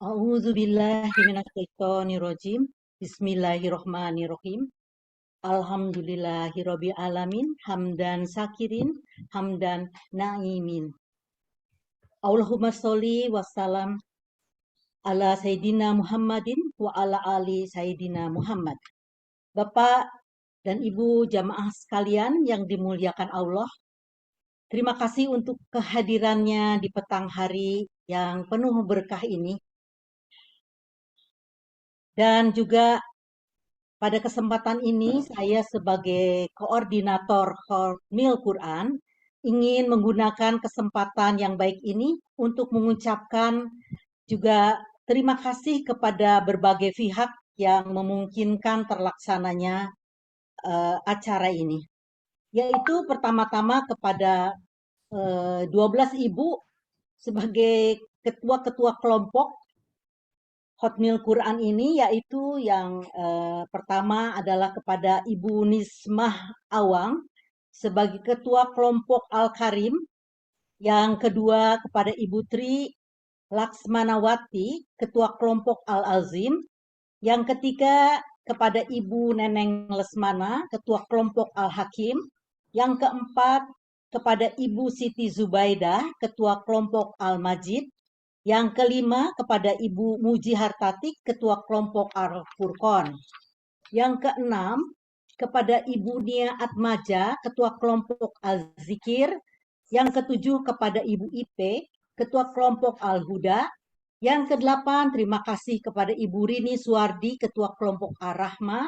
A'udzubillahi minasyaitonirrajim. Bismillahirrohmanirrohim. Alhamdulillahirabbil alamin. Hamdan sakirin, hamdan naimin. Allahumma sholli wassalam ala Sayyidina Muhammadin wa ala ali Sayyidina Muhammad. Bapak dan Ibu jamaah sekalian yang dimuliakan Allah, terima kasih untuk kehadirannya di petang hari yang penuh berkah ini. Dan juga pada kesempatan ini saya sebagai koordinator Hordmil Quran ingin menggunakan kesempatan yang baik ini untuk mengucapkan juga terima kasih kepada berbagai pihak yang memungkinkan terlaksananya acara ini. Yaitu pertama-tama kepada 12 ibu sebagai ketua-ketua kelompok Hordmil Quran ini, yaitu yang pertama adalah kepada Ibu Nismah Awang sebagai ketua kelompok Al-Karim, yang kedua kepada Ibu Tri Laksmanawati ketua kelompok Al-Azim, yang ketiga kepada Ibu Neneng Lesmana ketua kelompok Al-Hakim, yang keempat kepada Ibu Siti Zubaidah ketua kelompok Al-Majid, yang kelima kepada Ibu Muji Hartati, Ketua Kelompok Al-Furqon. Yang keenam kepada Ibu Nia Atmaja, Ketua Kelompok Al-Zikir. Yang ketujuh kepada Ibu Ipe, Ketua Kelompok Al-Huda. Yang kedelapan terima kasih kepada Ibu Rini Suwardi, Ketua Kelompok Ar-Rahma.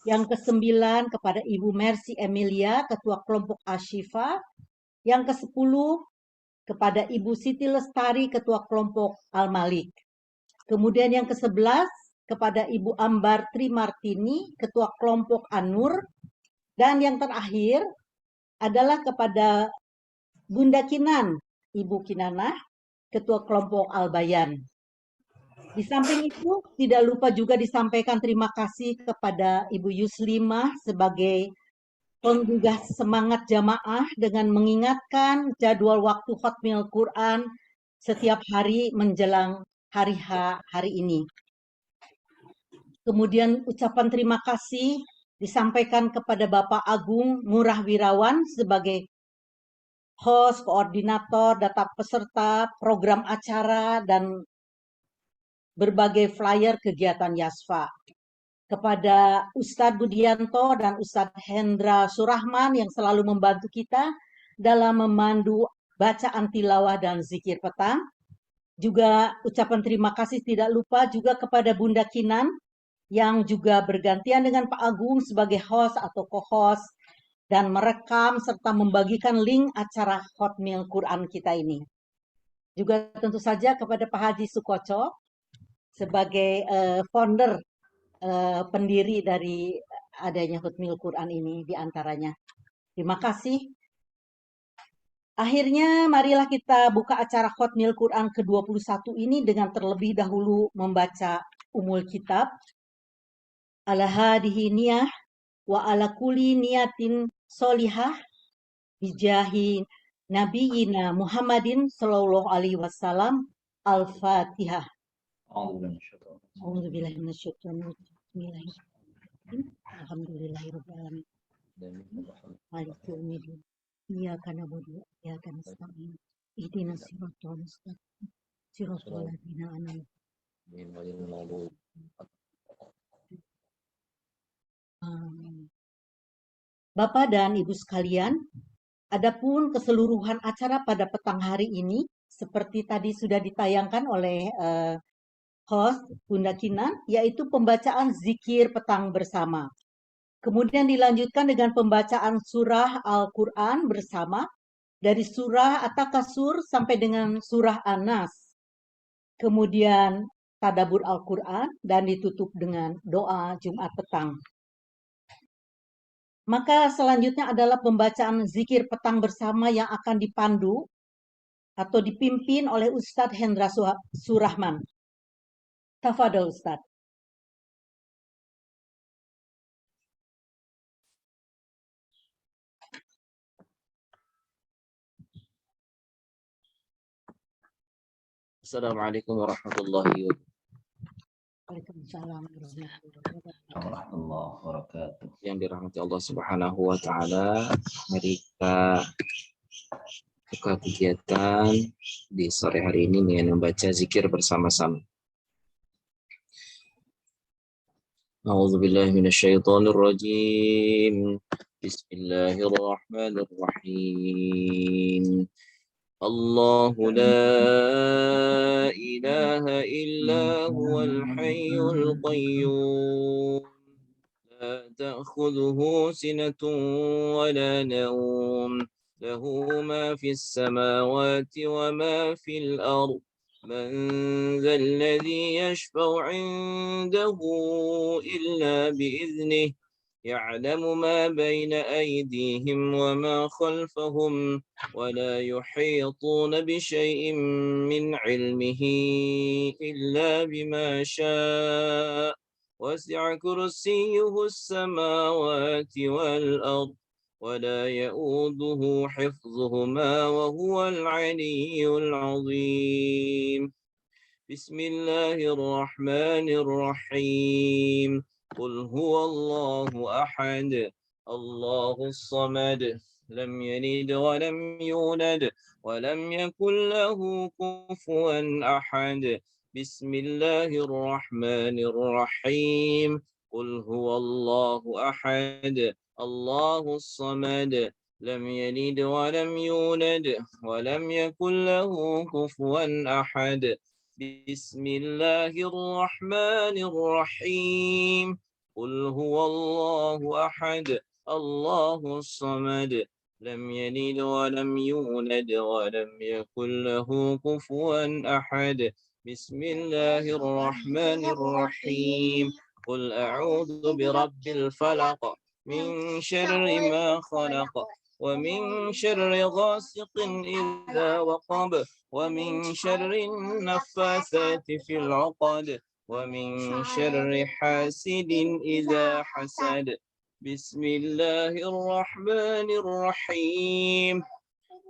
Yang kesembilan kepada Ibu Mercy Emilia, Ketua Kelompok Ashifa. Yang kesepuluh kepada Ibu Siti Lestari, Ketua Kelompok Al-Malik. Kemudian yang ke-11 kepada Ibu Ambar Trimartini, Ketua Kelompok An-Nur. Dan yang terakhir adalah kepada Bunda Kinan, Ibu Kinanah, Ketua Kelompok Al-Bayan. Di samping itu, tidak lupa juga disampaikan terima kasih kepada Ibu Yuslimah sebagai penggugah semangat jamaah dengan mengingatkan jadwal waktu Hordmil Quran setiap hari menjelang hari H hari ini. Kemudian ucapan terima kasih disampaikan kepada Bapak Agung Murah Wirawan sebagai host, koordinator, data peserta, program acara, dan berbagai flyer kegiatan YASFA. Kepada Ustadz Budianto dan Ustadz Hendra Surahman yang selalu membantu kita dalam memandu bacaan tilawah dan zikir petang. Juga ucapan terima kasih tidak lupa juga kepada Bunda Kinan yang juga bergantian dengan Pak Agung sebagai host atau co-host dan merekam serta membagikan link acara Hordmil Quran kita ini. Juga tentu saja kepada Pak Haji Sukoco sebagai founder pendiri dari adanya Hordmil Quran ini diantaranya. Terima kasih. Akhirnya marilah kita buka acara Hordmil Quran ke-21 ini dengan terlebih dahulu membaca umul kitab. Ala hadihi niyah wa ala kulli niyatin solihah bijahi nabiyina Muhammadin sallallahu alaihi wasallam. Al-Fatihah. A'udzubillahi minasyaitonir rajim. Alhamdulillahirabbil alamin. Maliki yaumiddin. Iyyaka na'budu wa iyyaka nasta'in. Ihdinas siratal mustaqim. Siratal ladzina an'amta alaihim. Bapak dan Ibu sekalian, adapun keseluruhan acara pada petang hari ini seperti tadi sudah ditayangkan oleh host Bunda Kinan, yaitu pembacaan zikir petang bersama. Kemudian dilanjutkan dengan pembacaan surah Al-Quran bersama dari surah At-Takasur sampai dengan surah An-Nas. Kemudian tadabbur Al-Quran dan ditutup dengan doa Jumat petang. Maka selanjutnya adalah pembacaan zikir petang bersama yang akan dipandu atau dipimpin oleh Ustadz Hendra Surahman. Tafadhol Ustadz. Assalamualaikum warahmatullahi Waalaikumsalam warahmatullahi wabarakatuh. yang dirahmati Allah Subhanahu wa taala. Mari kita buka kegiatan di sore hari ini dengan membaca zikir bersama-sama. A'udzu billahi minasyaitonir rajim. Bismillahirrahmanirrahim. Allahu la ilaha illa huwal hayyul qayyum. لا تأخذه سنة ولا نوم له ما في السماوات وما في الأرض من ذا الذي يشفع عنده إلا بإذنه يعلم ما بين أيديهم وما خلفهم ولا يحيطون بشيء من علمه إلا بما شاء وسع كرسيه السماوات والأرض ولا يؤوده حفظهما وهو العلي العظيم بسم الله الرحمن الرحيم قل هو الله أحد الله الصمد لم يلد ولم يولد ولم يكن له كفوا أحد بسم الله الرحمن الرحيم قل هو الله أحد الله الصمد لم يلد ولم يولد ولم يكن له كفوا أحد بسم الله الرحمن الرحيم قل هو الله أحد الله الصمد لم يلد ولم يولد ولم يكن له كفوا أحد بسم الله الرحمن الرحيم قل أعوذ برب الفلق من شر ما خلق ومن شر غاسق إذا وقب ومن شر النفاثات في العقد ومن شر حاسد إذا حسد بسم الله الرحمن الرحيم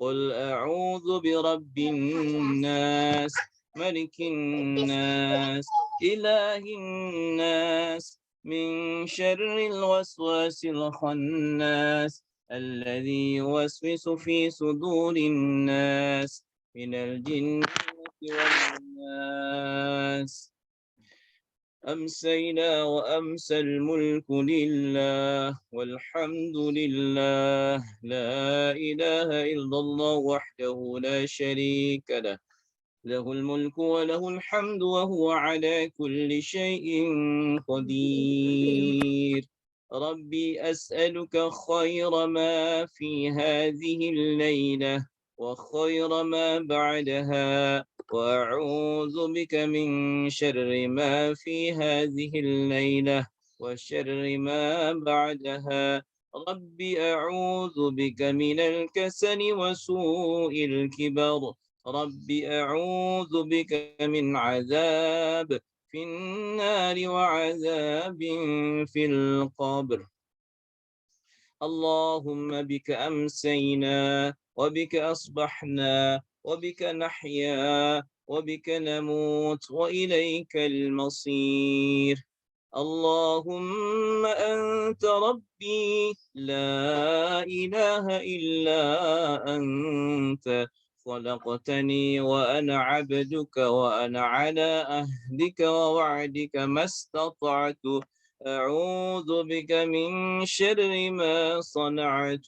قل أعوذ برب الناس ملك الناس إله الناس من شر الوسواس الخناس الذي يوسوس في صدور الناس من الجنة والناس أمسينا وأمسى الملك لله والحمد لله لا إله إلا الله وحده لا شريك له له الملك وله الحمد وهو على كل شيء قدير ربي أسألك خير ما في هذه الليلة وخير ما بعدها وأعوذ بك من شر ما في هذه الليلة وشر ما بعدها ربي أعوذ بك من الكسل وسوء الكبر ربي أعوذ بك من عذاب في النار وعذاب في القبر اللهم بك أمسينا وبك أصبحنا وبك نحيا وبك نموت وإليك المصير اللهم أنت ربي لا إله إلا أنت خلقتني وأنا عبدك وأنا على أهدك ووعدك ما استطعت أعوذ بك من شر ما صنعت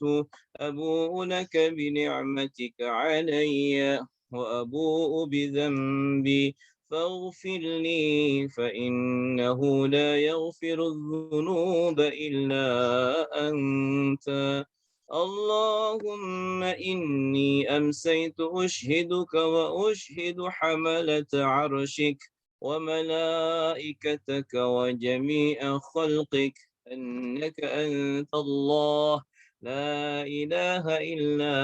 أبوء لك بنعمتك علي وأبوء بذنبي فاغفر لي فإنه لا يغفر الذنوب إلا أنت اللهم إني أمسيت أشهدك وأشهد حملة عرشك وملائكتك وجميع خلقك أنك أنت الله لا إله إلا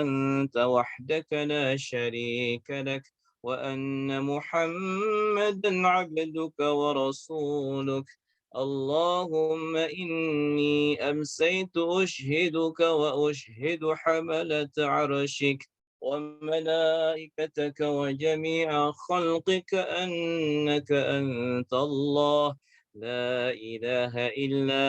أنت وحدك لا شريك لك وأن محمدا عبدك ورسولك اللهم إني أمسيت أشهدك وأشهد حملة عرشك وملائكتك وجميع خلقك أنك أنت الله لا إله إلا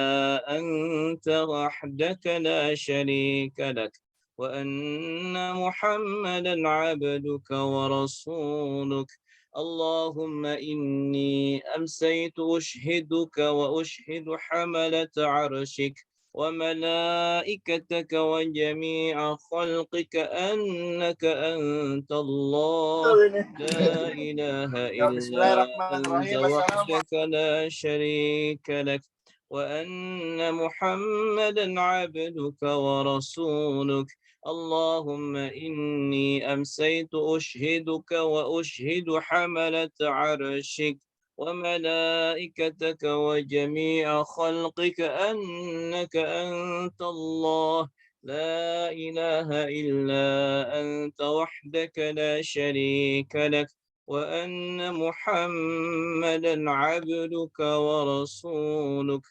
أنت وحدك لا شريك لك وأن محمدا عبدك ورسولك اللهم إني أمسيت أشهدك وأشهد حملة عرشك وملائكتك وجميع خلقك أنك أنت الله لا إله إلا أنت Bismillahirrahmanirrahim. وحدك لا شريك لك وأن محمدا عبدك ورسولك اللهم إني أمسيت أشهدك وأشهد حملة عرشك وملائكتك وجميع خلقك أنك أنت الله لا إله إلا أنت وحدك لا شريك لك وأن محمدا عبدك ورسولك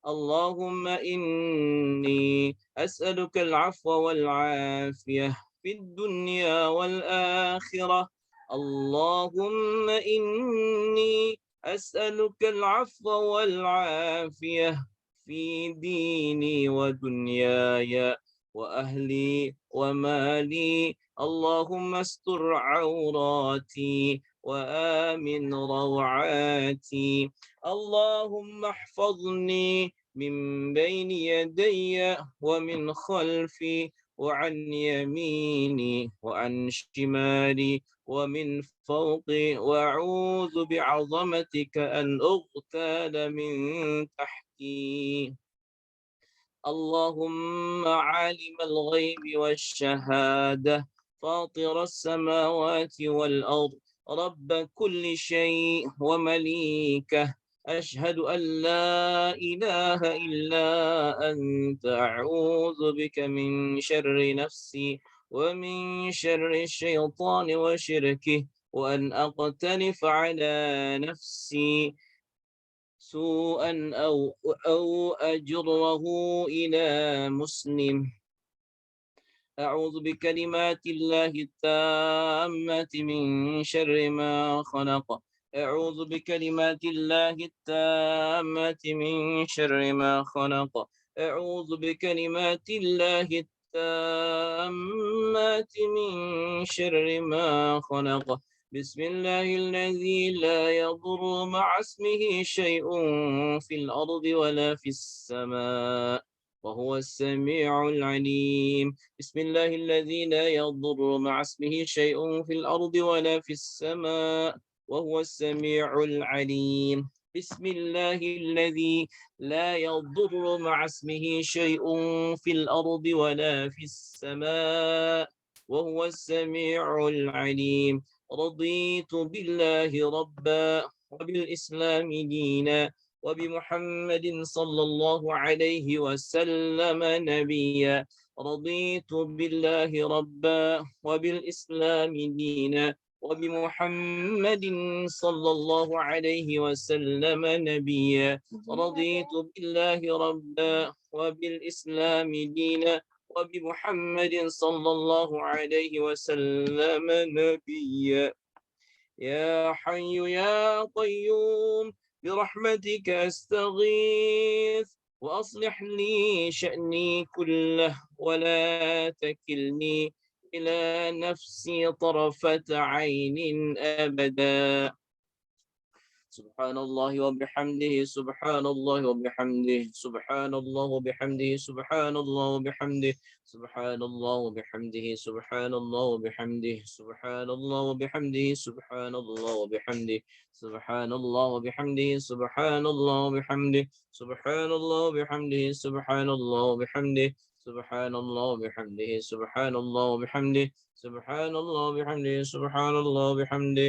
اللهم إني أسألك العفو والعافية في الدنيا والآخرة اللهم إني أسألك العفو والعافية في ديني ودنياي وأهلي ومالي اللهم استر عوراتي وآمن روعاتي اللهم احفظني من بين يدي ومن خلفي وعن يميني وعن شمالي ومن فوقي وأعوذ بعظمتك أن أغتال من تحتي اللهم عالم الغيب والشهادة فاطر السماوات والأرض رب كل شيء ومليكه أشهد أن لا إله إلا أنت أعوذ بك من شر نفسي ومن شر الشيطان وشركه وأن أقترف على نفسي سوءا أو أجره إلى مسلم أعوذ بكلمات الله التامة من شر ما خلق أعوذ بكلمات الله التامة من شر ما خلق أعوذ بكلمات الله التامة من شر ما خلق بسم الله الذي لا يضر مع اسمه شيء في الأرض ولا في السماء وهو السميع العليم بسم الله الذي لا يضر مع اسمه شيء في الأرض ولا في السماء وهو السميع العليم بسم الله الذي لا يضر مع اسمه شيء في الأرض ولا في السماء وهو السميع العليم رضيت بالله ربا وبالإسلام دينا وبمحمد صلى الله عليه وسلم نبيا رضيت بالله ربا وبالإسلام دينا وبمحمد صلى الله عليه وسلم نبيا رضيت بالله ربا وبالإسلام دينا وبمحمد صلى الله عليه وسلم نبيا يا حي يا قيوم برحمتك أستغيث وأصلح لي شأني كله ولا تكلني إلى نفسي طرفة عين أبدا سبحان الله وبحمده سبحان الله وبحمده سبحان الله وبحمده سبحان الله وبحمده سبحان الله وبحمده سبحان الله وبحمده سبحان الله وبحمده سبحان الله وبحمده سبحان الله وبحمده سبحان الله وبحمده سبحان الله وبحمده سبحان الله وبحمده سبحان الله وبحمده سبحان الله وبحمده سبحان الله وبحمده سبحان الله وبحمده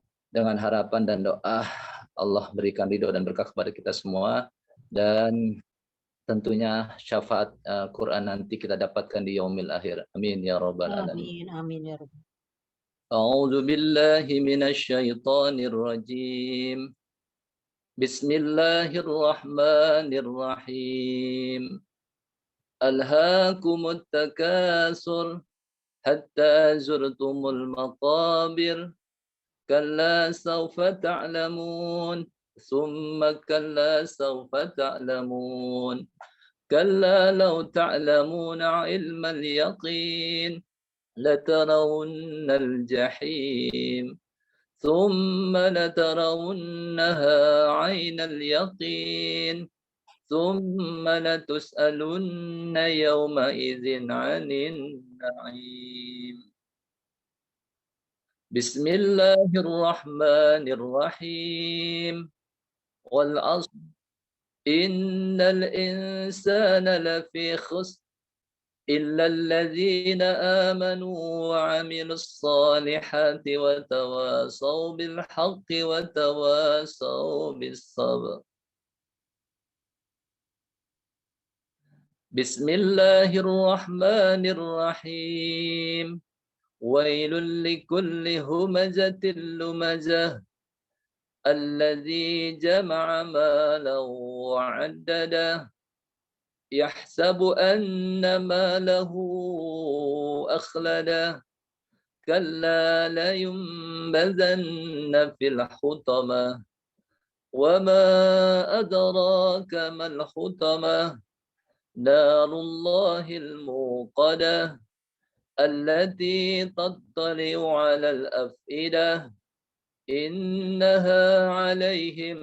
dengan harapan dan doa Allah berikan ridho dan berkah kepada kita semua, dan tentunya syafaat Quran nanti kita dapatkan di yaumil akhir. Amin ya rabbal alamin. Amin, amin ya Rabbi. A'udzu billahi minasy syaithanir rajim. Bismillahirrahmanirrahim. Alhaakumut takasur hatta zurtumul maqabir. كلا سوف تعلمون ثم كلا سوف تعلمون كلا لو تعلمون علم اليقين لترون الجحيم ثم لترونها عين اليقين ثم لتسألن يومئذ عن النعيم. بسم الله الرحمن الرحيم. والعصر إن الإنسان لفي خسر إلا الذين آمنوا وعملوا الصالحات وتواصوا بالحق وتواصوا بالصبر. بسم الله الرحمن الرحيم. ويل لكل همزة لمزة الذي جمع مالا وعدده يحسب أن ماله أخلده كلا لينبذن في الحطمة وما أدراك ما الحطمة نار الله الموقدة التي تطلع على الأفئدة إنها عليهم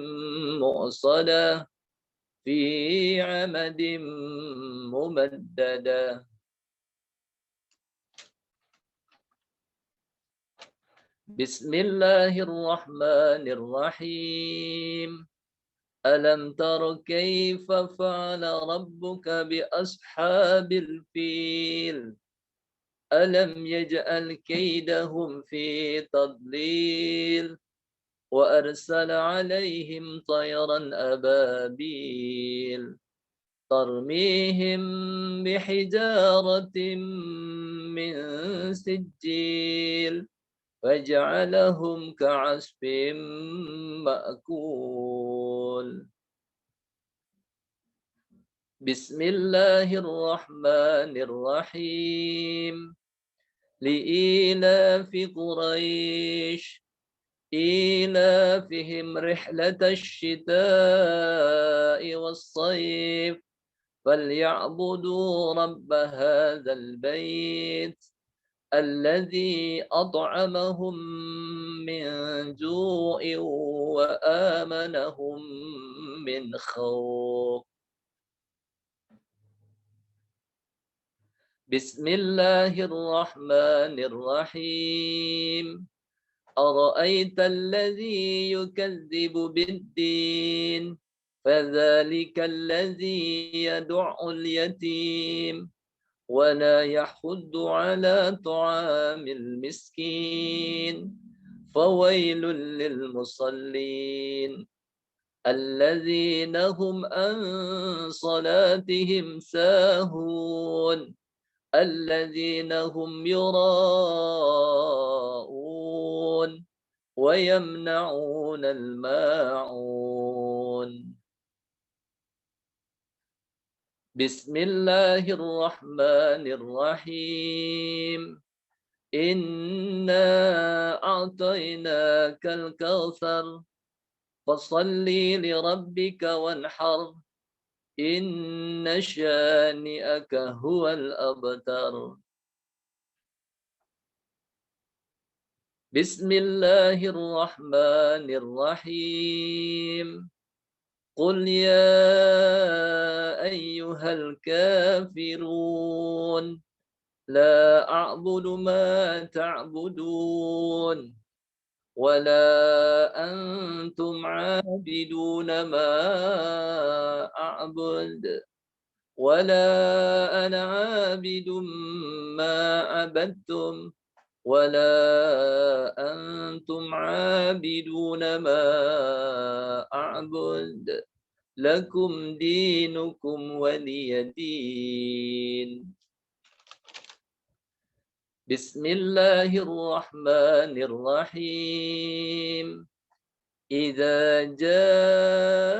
مؤصدة في عمد ممددة. بسم الله الرحمن الرحيم. ألم تر كيف فعل ربك بأصحاب الفيل ألم يجعل كيدهم في تضليل وأرسل عليهم طيرا أبابيل ترميهم بحجارة من سجيل فجعلهم كعصف مأكول. بسم الله الرحمن الرحيم. لإيلاف قريش إيلافهم رحلة الشتاء والصيف فليعبدوا رب هذا البيت الذي أطعمهم من جوع وآمنهم من خوف. بسم الله الرحمن الرحيم. أرأيت الذي يكذب بالدين فذلك الذي يدع اليتيم ولا يحض على طعام المسكين فويل للمصلين الذين هم عن صلاتهم ساهون الذين هم يراءون ويمنعون الماعون. بسم الله الرحمن الرحيم. إنا أعطيناك الكوثر فصل لربك وانحر إن شانئك هو الأبتر. بسم الله الرحمن الرحيم. قل يا أيها الكافرون لا أعبد ما تعبدون ولا أنتم عابدون ما أعبد ولا أنا عابد ما عبدتم ولا أنتم عابدون ما أعبد لكم دينكم ولي دين. بسم الله الرحمن الرحيم. إذا جاء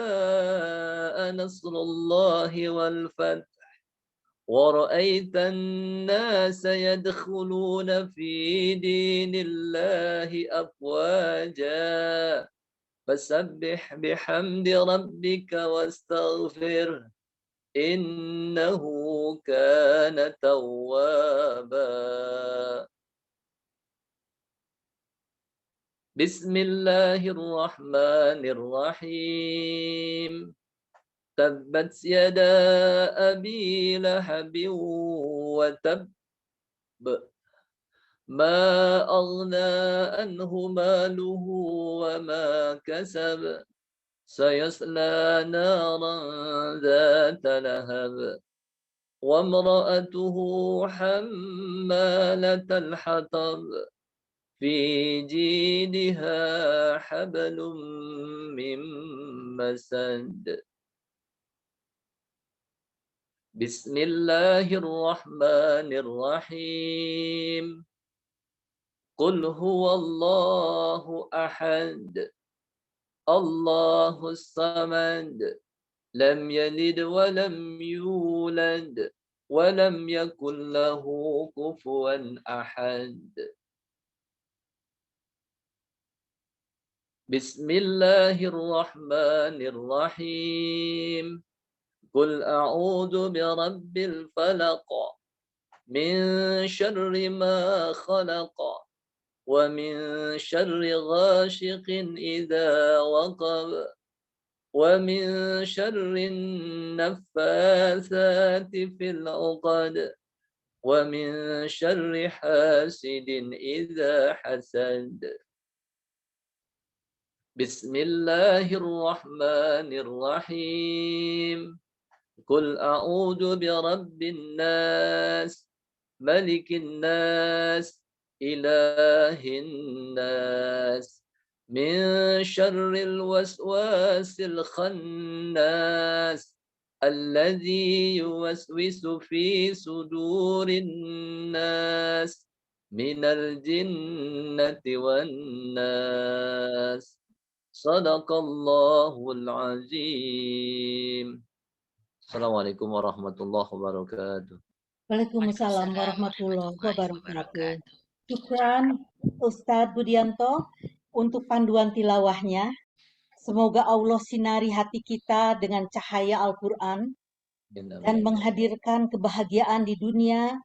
نصر الله والفتح ورأيت الناس يدخلون في دين الله أفواجا فسبح بحمد ربك واستغفره إنه كان توابا. بسم الله الرحمن الرحيم. تبت يدا أبي لهب وتب ما أغنى عنه ماله وما كسب سيصلى نارا ذات لهب وامرأته حمالة الحطب في جيدها حبل من مسد. بسم الله الرحمن الرحيم. قل هو الله أحد الله الصمد لم يلد ولم يولد ولم يكن له كفوا أحد. بسم الله الرحمن الرحيم. قل أعوذ برب الفلق من شر ما خلق ومن شر غاشق إذا وقب ومن شر النفاثات في العقد ومن شر حاسد إذا حسد. بسم الله الرحمن الرحيم. قل أعوذ برب الناس ملك الناس إله الناس من شر الوسواس الخناس الذي يوسوس في صدور الناس من الجنة والناس. صدق الله العظيم. Assalamualaikum warahmatullahi wabarakatuh. Waalaikumsalam warahmatullahi wabarakatuh. Syukran Ustadz Budianto untuk panduan tilawahnya. Semoga Allah sinari hati kita dengan cahaya Al-Quran dan menghadirkan kebahagiaan di dunia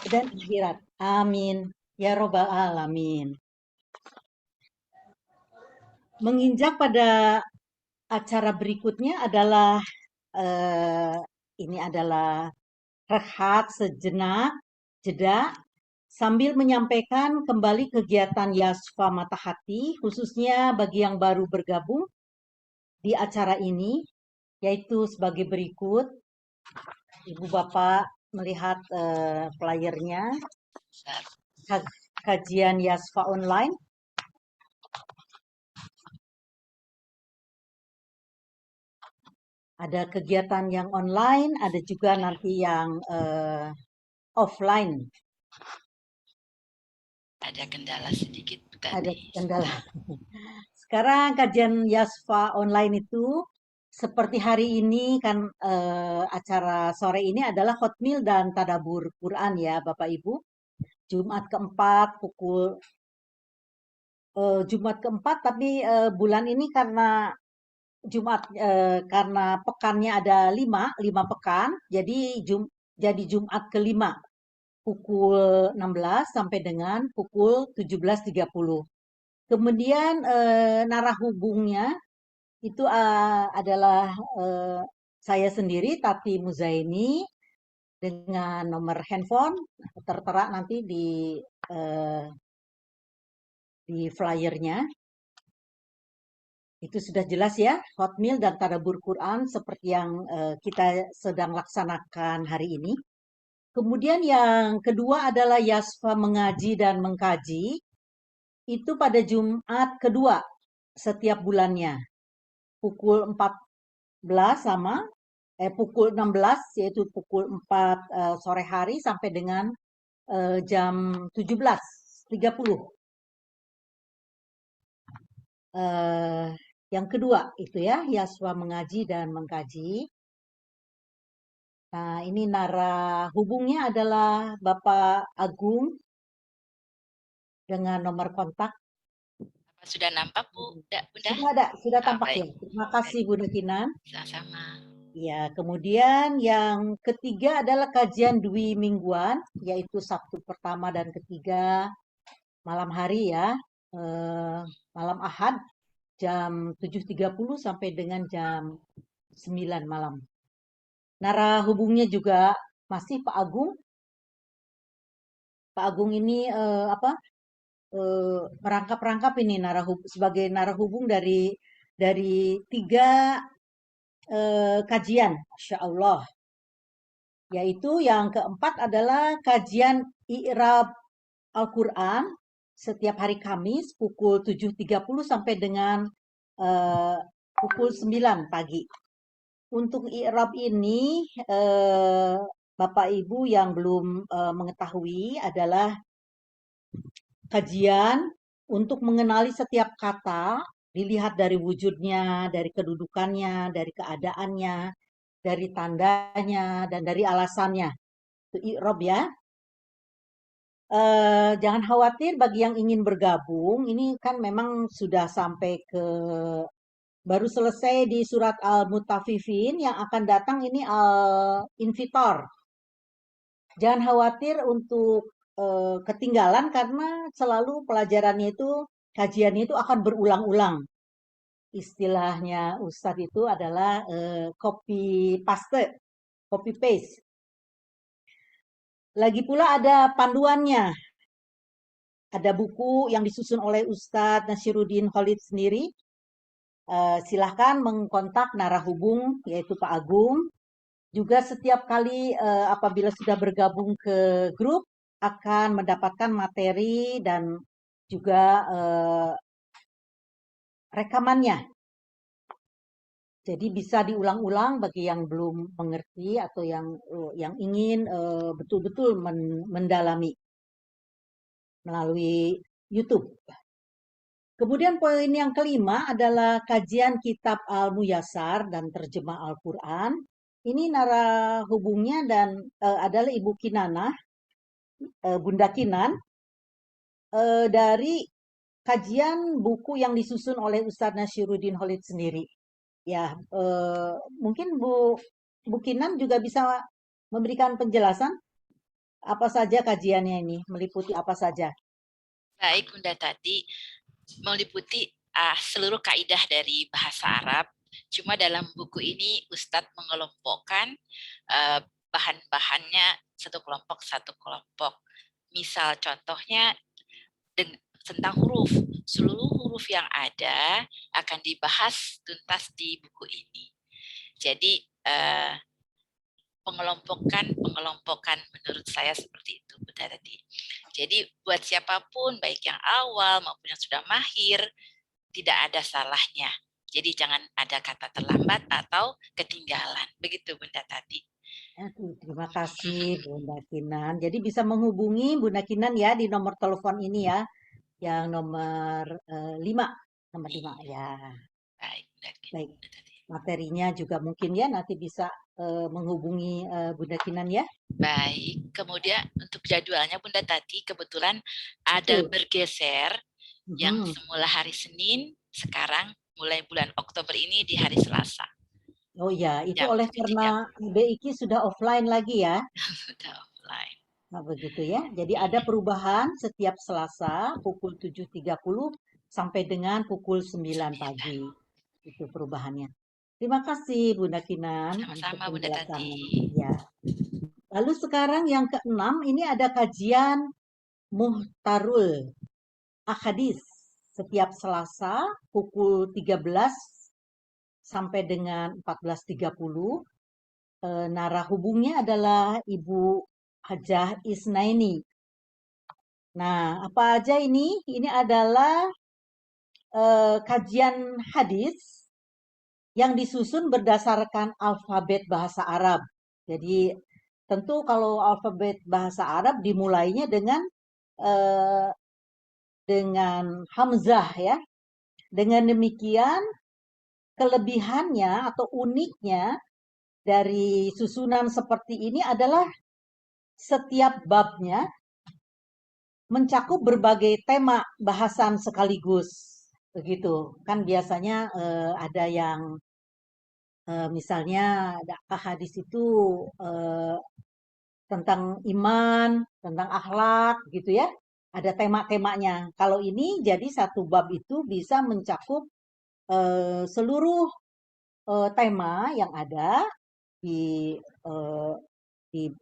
dan akhirat. Amin. Ya Robbal Alamin. Menginjak pada acara berikutnya adalah ini adalah rehat sejenak, jeda, sambil menyampaikan kembali kegiatan Yasfa Mata Hati, khususnya bagi yang baru bergabung di acara ini, yaitu sebagai berikut. Ibu Bapak melihat flyernya, kajian Yasfa online. Ada kegiatan yang online, ada juga nanti yang offline. Ada kendala sedikit tadi. Ada kendala. Sekarang kajian Yasfa online itu seperti hari ini kan acara sore ini adalah Hotmil dan Tadabur Quran ya Bapak Ibu. Jumat keempat pukul Jumat keempat tapi bulan ini karena Jumat karena pekannya ada 5 pekan, jadi Jumat kelima pukul 16 sampai dengan pukul 17.30. Kemudian narahubungnya itu adalah saya sendiri Tati Muzaini dengan nomor handphone tertera nanti di flyernya. Itu sudah jelas ya, Hotmil dan Tadabbur Quran seperti yang kita sedang laksanakan hari ini. Kemudian yang kedua adalah Yasfa mengaji dan mengkaji. Itu pada Jumat kedua setiap bulannya. Pukul 14 sama pukul 16 yaitu pukul 4 sore hari sampai dengan jam 17.30. Yang kedua itu ya, Yaswa mengaji dan mengkaji. Nah, ini nara hubungnya adalah Bapak Agung dengan nomor kontak. Apa sudah nampak Bu? Bunda? Sudah ada, sudah tampak baik. ya. Terima kasih Bu Dekinan. Sama-sama. Ya, kemudian yang ketiga adalah kajian dwi mingguan, yaitu Sabtu pertama dan ketiga malam hari ya, malam Ahad jam 7.30 sampai dengan jam 9 malam. Nara hubungnya juga masih Pak Agung. Pak Agung ini merangkap-rangkap ini sebagai nara hubung dari 3 kajian, Masya Allah. Yaitu yang keempat adalah kajian i'rab Al-Quran setiap hari Kamis pukul 7.30 sampai dengan pukul 9 pagi. Untuk i'rab ini, Bapak Ibu yang belum mengetahui adalah kajian untuk mengenali setiap kata, dilihat dari wujudnya, dari kedudukannya, dari keadaannya, dari tandanya, dan dari alasannya. Itu i'rab ya. Jangan khawatir bagi yang ingin bergabung, ini kan memang sudah sampai ke baru selesai di surat Al-Mutaffifin, yang akan datang ini Al-Infitor. Jangan khawatir untuk ketinggalan karena selalu pelajarannya itu, kajiannya itu akan berulang-ulang. Istilahnya Ustadz itu adalah copy paste. Lagi pula ada panduannya. Ada buku yang disusun oleh Ustadz Nasiruddin Khalid sendiri. Silahkan mengkontak narahubung yaitu Pak Agung. Juga setiap kali apabila sudah bergabung ke grup akan mendapatkan materi dan juga rekamannya. Jadi bisa diulang-ulang bagi yang belum mengerti atau yang ingin betul-betul mendalami melalui YouTube. Kemudian poin yang kelima adalah kajian kitab Al-Muyassar dan terjemah Al-Quran. Ini nara hubungnya dan adalah Ibu Kinanah, Bunda Kinan, dari kajian buku yang disusun oleh Ustadz Nasiruddin Khalid sendiri. Ya, mungkin Bu Kinan juga bisa memberikan penjelasan apa saja kajiannya ini, meliputi apa saja. Baik Bunda, tadi meliputi seluruh kaidah dari bahasa Arab. Cuma dalam buku ini Ustadz mengelompokkan bahan-bahannya satu kelompok. Misal contohnya tentang huruf. Seluruh huruf yang ada akan dibahas tuntas di buku ini. Jadi pengelompokan menurut saya seperti itu Bunda tadi. Jadi buat siapapun baik yang awal maupun yang sudah mahir tidak ada salahnya. Jadi jangan ada kata terlambat atau ketinggalan. Begitu Bunda tadi. Terima kasih Bunda Kinan. Jadi bisa menghubungi Bunda Kinan ya di nomor telepon ini ya, yang nomor 5. Nomor 5 ya. Baik, baik. Materinya juga mungkin ya nanti bisa menghubungi Bunda Kinan ya. Baik, kemudian untuk jadwalnya Bunda tadi kebetulan ada bergeser yang semula hari Senin, sekarang mulai bulan Oktober ini di hari Selasa. Oh ya, itu oleh karena BIK sudah offline lagi ya. Sudah offline. Nah begitu ya, jadi ada perubahan setiap Selasa pukul 7.30 sampai dengan pukul 9 pagi. Itu perubahannya. Terima kasih Bunda Kinan. Sama-sama Bunda tadi. Ya. Lalu sekarang yang ke-6 ini ada kajian Muhtarul Ahadits setiap Selasa pukul 13 sampai dengan 14.30. Narah hubungnya adalah Ibu Hajah Isnaini. Nah, apa aja ini? Ini adalah kajian hadis yang disusun berdasarkan alfabet bahasa Arab. Jadi tentu kalau alfabet bahasa Arab dimulainya eh, dengan hamzah ya. Dengan demikian kelebihannya atau uniknya dari susunan seperti ini adalah setiap babnya mencakup berbagai tema bahasan sekaligus. Begitu. Kan biasanya ada yang misalnya hadis itu eh, tentang iman, tentang akhlak gitu ya. Ada tema-temanya. Kalau ini jadi satu bab itu bisa mencakup seluruh tema yang ada di eh, di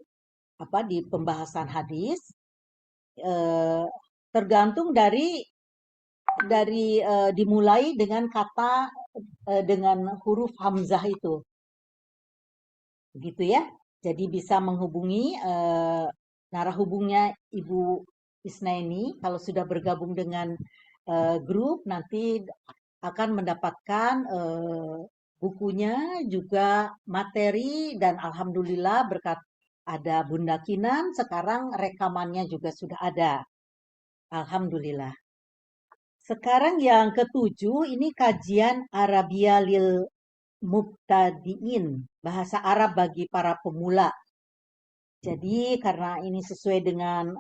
di pembahasan hadis eh, tergantung dari dimulai dengan kata dengan huruf hamzah itu. Begitu ya. Jadi bisa menghubungi narah hubungnya Ibu Isnaini kalau sudah bergabung dengan grup nanti akan mendapatkan bukunya juga materi dan alhamdulillah berkat ada Bunda Kinan sekarang rekamannya juga sudah ada. Alhamdulillah. Sekarang yang ketujuh ini kajian Arabia lil Mubtadiin, bahasa Arab bagi para pemula. Jadi karena ini sesuai dengan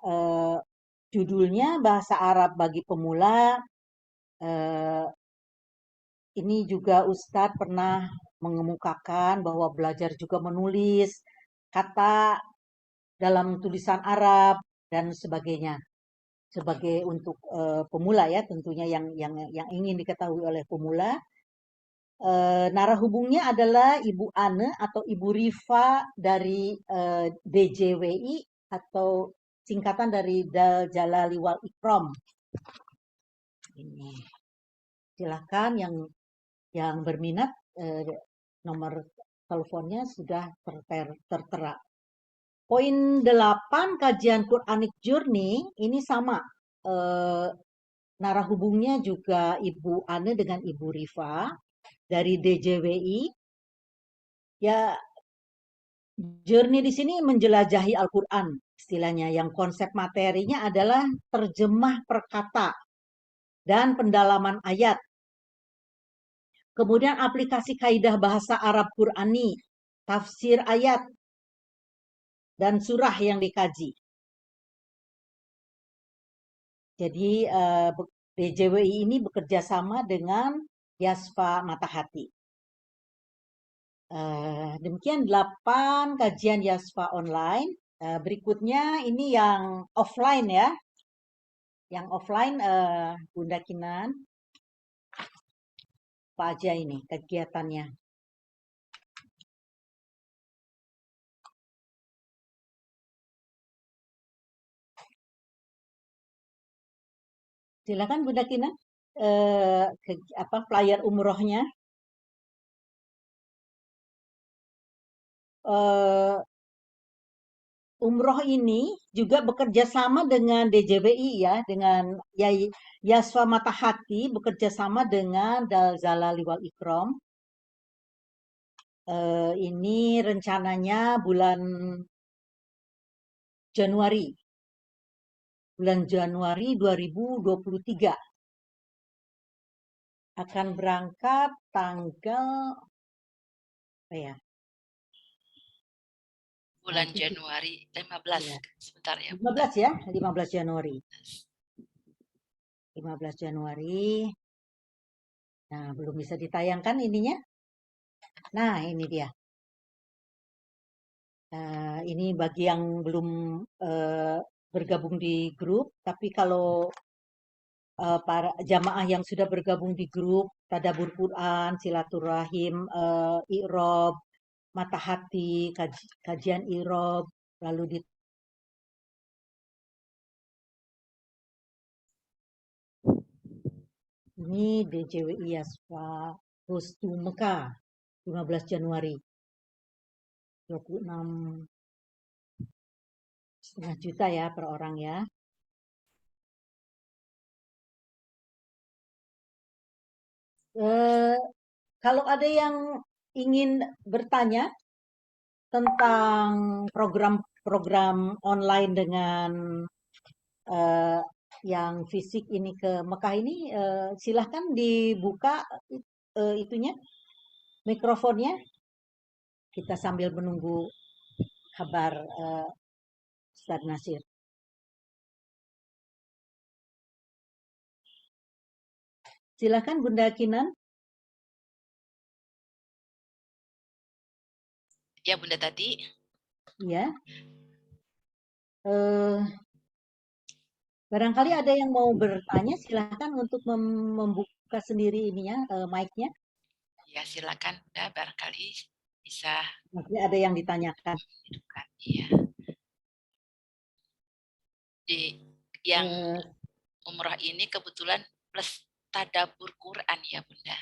judulnya bahasa Arab bagi pemula, eh, ini juga Ustadz pernah mengemukakan bahwa belajar juga menulis kata dalam tulisan Arab dan sebagainya sebagai untuk pemula ya tentunya yang ingin diketahui oleh pemula. Narah hubungnya adalah Ibu Ane atau Ibu Rifa dari DJWI atau singkatan dari Dal Jalali Wal Ikram. Ini silakan yang berminat nomor teleponnya sudah tertera. Poin 8 kajian Quranic Journey ini sama. Narah hubungnya juga Ibu Ane dengan Ibu Rifa dari DJWI. Ya, journey di sini menjelajahi Al-Quran istilahnya. Yang konsep materinya adalah terjemah perkata dan pendalaman ayat. Kemudian aplikasi kaidah bahasa Arab Qurani, tafsir ayat, dan surah yang dikaji. Jadi DJWI ini bekerja sama dengan Yasfa Mata Hati. Demikian 8 kajian Yasfa online. Berikutnya ini yang offline ya. Yang offline Bunda Kinan. Apa aja ini kegiatannya? Silakan Bunda Kinan. Flyer umrohnya. Umroh ini juga bekerja sama dengan DJWI ya, dengan Yaswa Mata Hati bekerja sama dengan Dal Zalali Wal Ikram. Ini rencananya bulan Januari. Bulan Januari 2023. Akan berangkat tanggal apa ya? Bulan Januari 15. Ya. Sebentar ya. 15 ya, 15 Januari. 15 Januari. Nah, belum bisa ditayangkan ininya. Nah, ini dia. Ini bagi yang belum bergabung di grup, tapi kalau para jamaah yang sudah bergabung di grup Tadabbur Quran, Silaturahim, I'rob, Mata Hati, kajian I'rob, lalu di ini DJWI Yasfa Rostu Mekah 15 Januari 26 setengah juta ya per orang ya. Kalau ada yang ingin bertanya tentang program-program online dengan yang fisik ini ke Mekah ini, silahkan dibuka itunya, mikrofonnya. Kita sambil menunggu kabar Ustadz Nasir. Silakan Bunda Kinan. Ya Bunda Tati. Ya. Barangkali ada yang mau bertanya, silakan untuk membuka sendiri ininya, mic-nya. Ya silakan Bunda, barangkali bisa. Mungkin ada yang ditanyakan. Iya. Di yang umroh ini kebetulan plus tadabur Quran ya Bunda.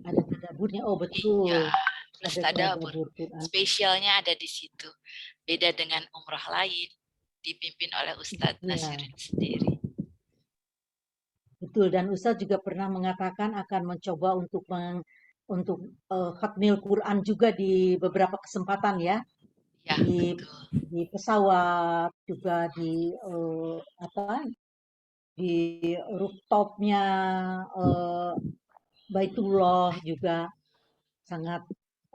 Ada tadaburnya, oh betul. Iya, plus Ada tadabur. Quran. Spesialnya ada di situ. Beda dengan umroh lain, dipimpin oleh Ustadz Nasirin sendiri. Betul, dan Ustadz juga pernah mengatakan akan mencoba untuk khatmil Quran juga di beberapa kesempatan ya. Ya, di pesawat juga di di rooftopnya Baitullah juga sangat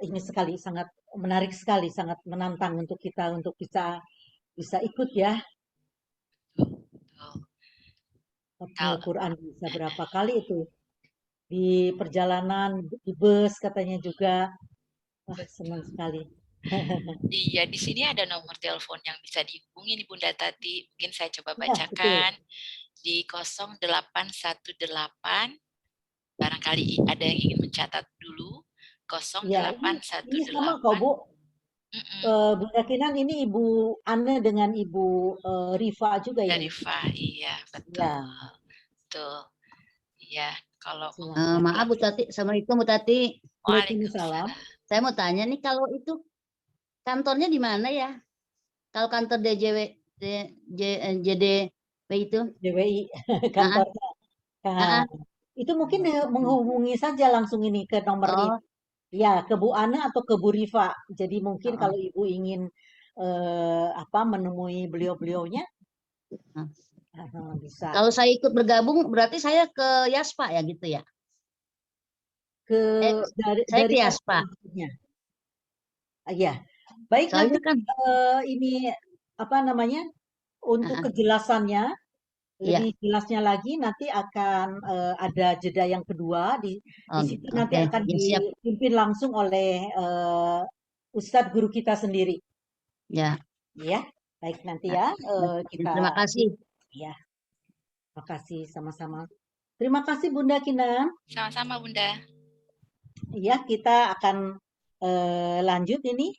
ini sekali, sangat menarik sekali, sangat menantang untuk kita untuk bisa ikut ya. Khatmil Quran bisa berapa kali itu di perjalanan, di bus katanya juga. Wah, senang sekali. Iya, di sini ada nomor telepon yang bisa dihubungi nih Bunda Tati. Mungkin saya coba Ya, bacakan di 0818. Barangkali ada yang ingin mencatat dulu. 0818. Ya, ini sama kok Bu. Bunda Kinan ini Ibu Anne dengan Ibu Rifa juga ini. Rifa, iya betul. Ya. Betul. Iya, kalau maaf Bu Tati, Assalamualaikum Bu Tati. Waalaikumsalam. Saya mau tanya nih, kalau itu kantornya di mana ya? Kalau kantor JDW itu? JWI kantornya. Itu mungkin menghubungi saja langsung ini ke nomor ini. Ya, ke Bu Ana atau ke Bu Rifa. Jadi mungkin kalau Ibu ingin menemui beliau-beliaunya, bisa. Kalau saya ikut bergabung, berarti saya ke Yaspa ya gitu ya? Saya ke Yaspa. Ya, baik. Soalnya nanti ini untuk kejelasannya. Lebih jelasnya lagi nanti akan ada jeda yang kedua di situ nanti akan dipimpin langsung oleh Ustadz guru kita sendiri. Ya. Ya, baik nanti ya kita. Terima kasih. Ya, terima kasih sama-sama. Terima kasih Bunda Kinan. Sama-sama Bunda. Ya, kita akan lanjut ini.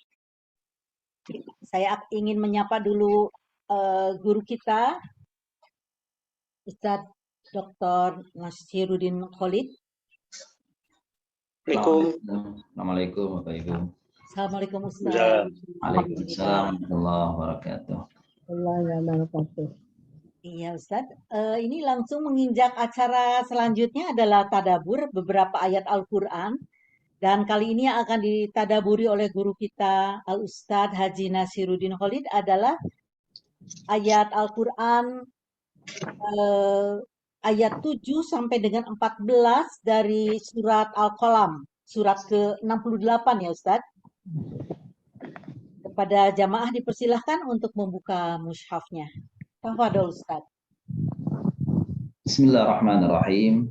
Saya ingin menyapa dulu guru kita. Ustadz Dr. Nasiruddin Khalid. Assalamualaikum Bapak Ibu. Assalamualaikum Ustaz. Waalaikumsalam warahmatullahi wabarakatuh. Iya Ustaz, ini langsung menginjak acara selanjutnya adalah tadabur beberapa ayat Al-Quran. Dan kali ini akan ditadaburi oleh guru kita Al-Ustadz Haji Nasiruddin Khalid adalah ayat Al-Quran ayat 7 sampai dengan 14 dari surat Al-Qalam, surat ke-68 ya Ustadz. Kepada jamaah dipersilahkan untuk membuka mushafnya. Tafadhol Ustadz. Bismillahirrahmanirrahim.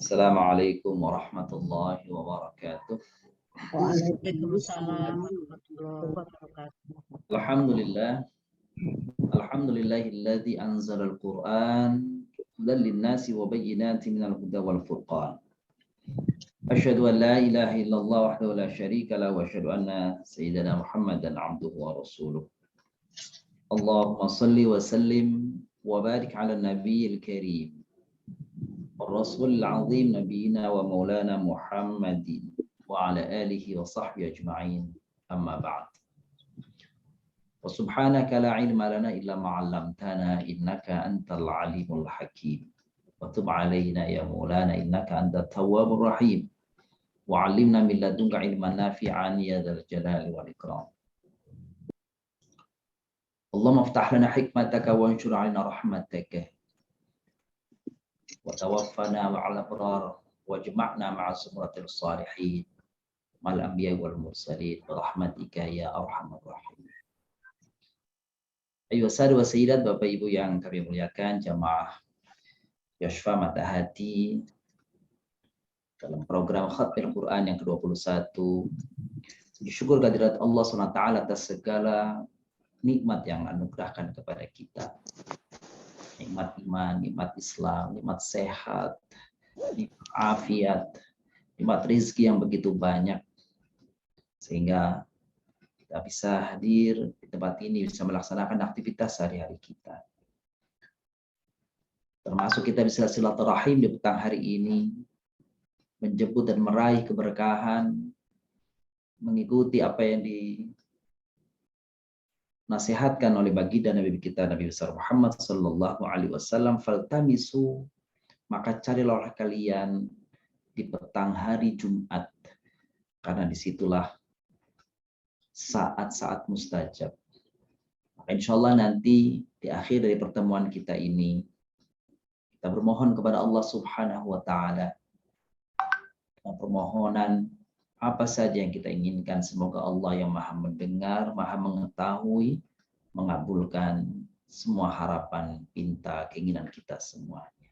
Assalamualaikum warahmatullahi wabarakatuh. Waalaikumsalam warahmatullahi wabarakatuh. Alhamdulillah. Alhamdulillahilladzi anzalal Qur'an hudan linnasi wa bayyinatin minal huda wal furqan. Asyhadu an la ilaha illallah wahdahu la syarika lahu wa asyhadu anna sayyidana Muhammadan abduhu wa rasuluh. Allahumma shalli wa sallim wa barik ala nabiyil karim. Ar-rasulil azim nabiyina wa maulana Muhammadin wa ala alihi wa sahbihi ajma'in. Amma ba'd. Wa subhanaka la ilma lana illa ma 'allamtana innaka antal alimul hakim. Wa tub 'alaina ya maulana innaka antat tawwabur rahim. Wa 'allimna min ladunka ilman nafi'an ya dzal jalali wal ikram. Allahumma aftah lana hikmataka wa anshur 'alaina rahmataka. Wa tawaffana ma'al abrar wajma'na ma'a sumratil salihin ma'al anbiya wal mursalin bi rahmatika ya arhamar rahimin. Ayo sahabat wa sayyidat, Bapak Ibu yang kami muliakan, jamaah Yashfa Mata Hati dalam program Khatmil Quran yang ke-21. Syukur kehadirat Allah SWT atas segala nikmat yang anugerahkan kepada kita. Nikmat iman, nikmat Islam, nikmat sehat, nikmat afiat, nikmat rezeki yang begitu banyak. Sehingga kita bisa hadir di tempat ini, bisa melaksanakan aktivitas sehari-hari kita. Termasuk kita bisa silaturahim di petang hari ini, menjemput dan meraih keberkahan, mengikuti apa yang dinasihatkan oleh baginda Nabi kita Nabi besar Muhammad sallallahu alaihi wasallam, faltamisu, maka carilah kalian di petang hari Jumat, karena disitulah saat-saat mustajab. Maka insya Allah nanti di akhir dari pertemuan kita ini, kita bermohon kepada Allah Subhanahu wa Ta'ala permohonan apa saja yang kita inginkan. Semoga Allah yang maha mendengar, maha mengetahui, mengabulkan semua harapan, pinta, keinginan kita semuanya.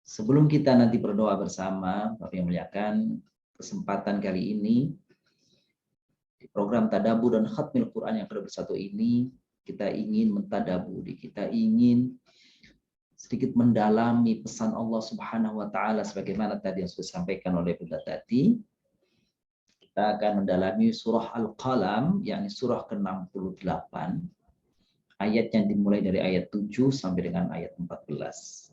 Sebelum kita nanti berdoa bersama, Bapak yang muliakan, kesempatan kali ini di program Tadabbur dan Khatmil Quran yang ke-21 ini, kita ingin mentadaburi, kita ingin sedikit mendalami pesan Allah Subhanahu wa Ta'ala sebagaimana tadi yang sudah disampaikan oleh Bunda tadi. Kita akan mendalami surah Al-Qalam, yakni surah ke-68, ayat yang dimulai dari ayat 7 sampai dengan ayat 14.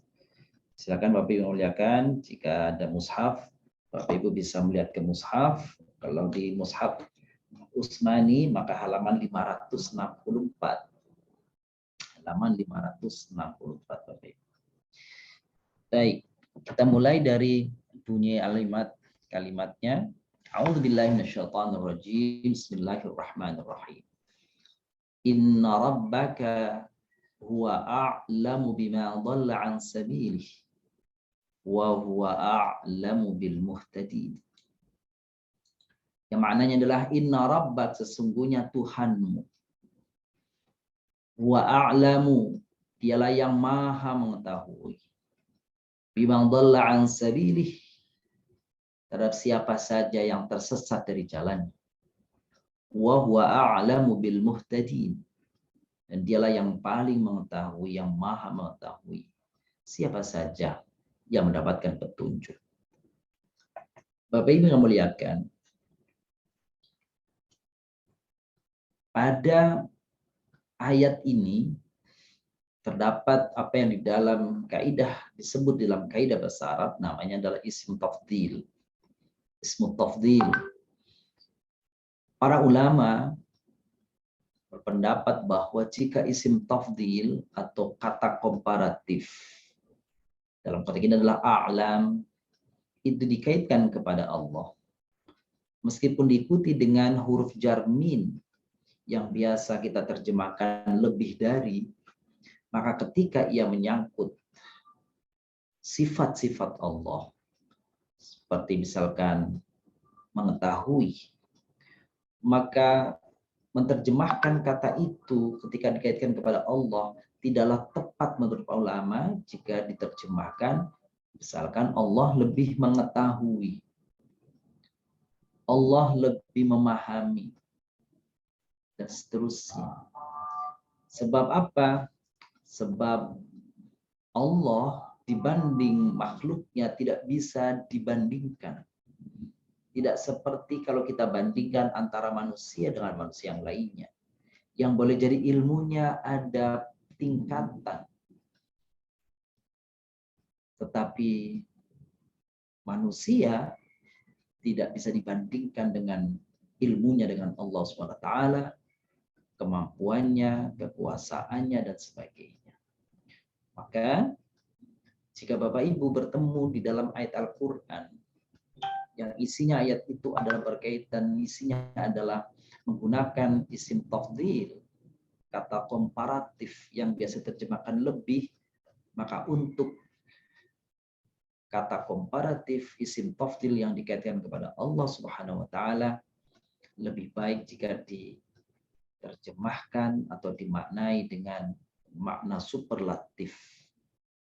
Silakan Bapak Ibu muliakan, jika ada mushaf, Bapak Ibu bisa melihat ke mushaf. Kalau di mushaf Utsmani maka halaman 564. Halaman 564 Bapak Ibu. Baik, kita mulai dari bunyi kalimatnya. A'udzubillahi minasyaitonirrajim. Bismillahirrahmanirrahim. Inna rabbaka huwa a'lamu bima dhalla 'an sabilihi wa huwa a'lamu bil muhtadin. Yang maknanya adalah inna rabbak, sesungguhnya Tuhanmu, wa a'lamu, dialah yang maha mengetahui, biman dhalla an sabilih, terhadap siapa saja yang tersesat dari jalan, wa huwa a'lamu bil muhtadin, dan dialah yang paling mengetahui, yang maha mengetahui siapa saja yang mendapatkan petunjuk. Bapak Ibu yang muliakan, pada ayat ini terdapat apa yang di dalam kaidah disebut dalam kaidah bahasa Arab namanya adalah ismu tafdhil. Ismu tafdhil. Para ulama berpendapat bahwa jika isim tafdhil atau kata komparatif dalam konteks ini adalah a'lam, itu dikaitkan kepada Allah, meskipun diikuti dengan huruf jar min yang biasa kita terjemahkan lebih dari, maka ketika ia menyangkut sifat-sifat Allah, seperti misalkan mengetahui, maka menerjemahkan kata itu ketika dikaitkan kepada Allah tidaklah tepat menurut ulama jika diterjemahkan misalkan Allah lebih mengetahui, Allah lebih memahami, dan seterusnya. Sebab apa? Sebab Allah dibanding makhluknya tidak bisa dibandingkan. Tidak seperti kalau kita bandingkan antara manusia dengan manusia yang lainnya. Yang boleh jadi ilmunya ada tingkatan. Tetapi manusia tidak bisa dibandingkan dengan ilmunya dengan Allah SWT. kemampuannya, kekuasaannya, dan sebagainya. Maka jika Bapak Ibu bertemu di dalam ayat Al-Quran yang isinya ayat itu adalah berkaitan, isinya adalah menggunakan isim tafdhil, kata komparatif yang biasa terjemahkan lebih, maka untuk kata komparatif isim tafdhil yang dikaitkan kepada Allah Subhanahu wa taala lebih baik jika diterjemahkan atau dimaknai dengan makna superlatif,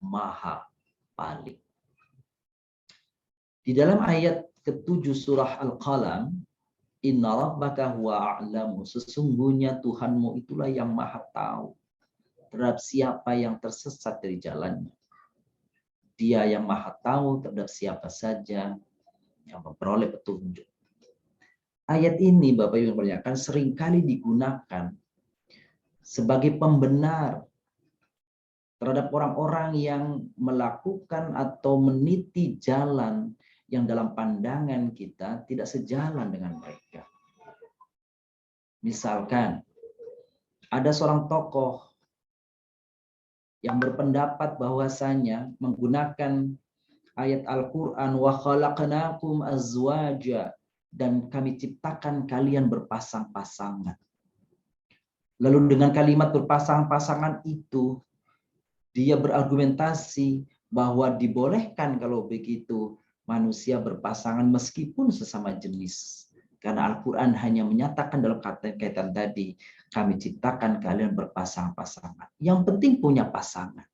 maha paling. Di dalam ayat ke-7 surah Al-Qalam, inna rabbaka huwa a'lamu, sesungguhnya Tuhanmu itulah yang maha tahu terhadap siapa yang tersesat dari jalannya. Dia yang maha tahu terhadap siapa saja yang memperoleh petunjuk. Ayat ini Bapak Ibu muliakan seringkali digunakan sebagai pembenar terhadap orang-orang yang melakukan atau meniti jalan yang dalam pandangan kita tidak sejalan dengan mereka. Misalkan, ada seorang tokoh yang berpendapat bahwasanya menggunakan ayat Al-Quran, wa khalaqnakum azwaja, dan kami ciptakan kalian berpasang-pasangan. Lalu dengan kalimat berpasang-pasangan itu, dia berargumentasi bahwa dibolehkan kalau begitu manusia berpasangan meskipun sesama jenis. Karena Al-Quran hanya menyatakan dalam kaitan tadi, kami ciptakan kalian berpasang-pasangan. Yang penting punya pasangan.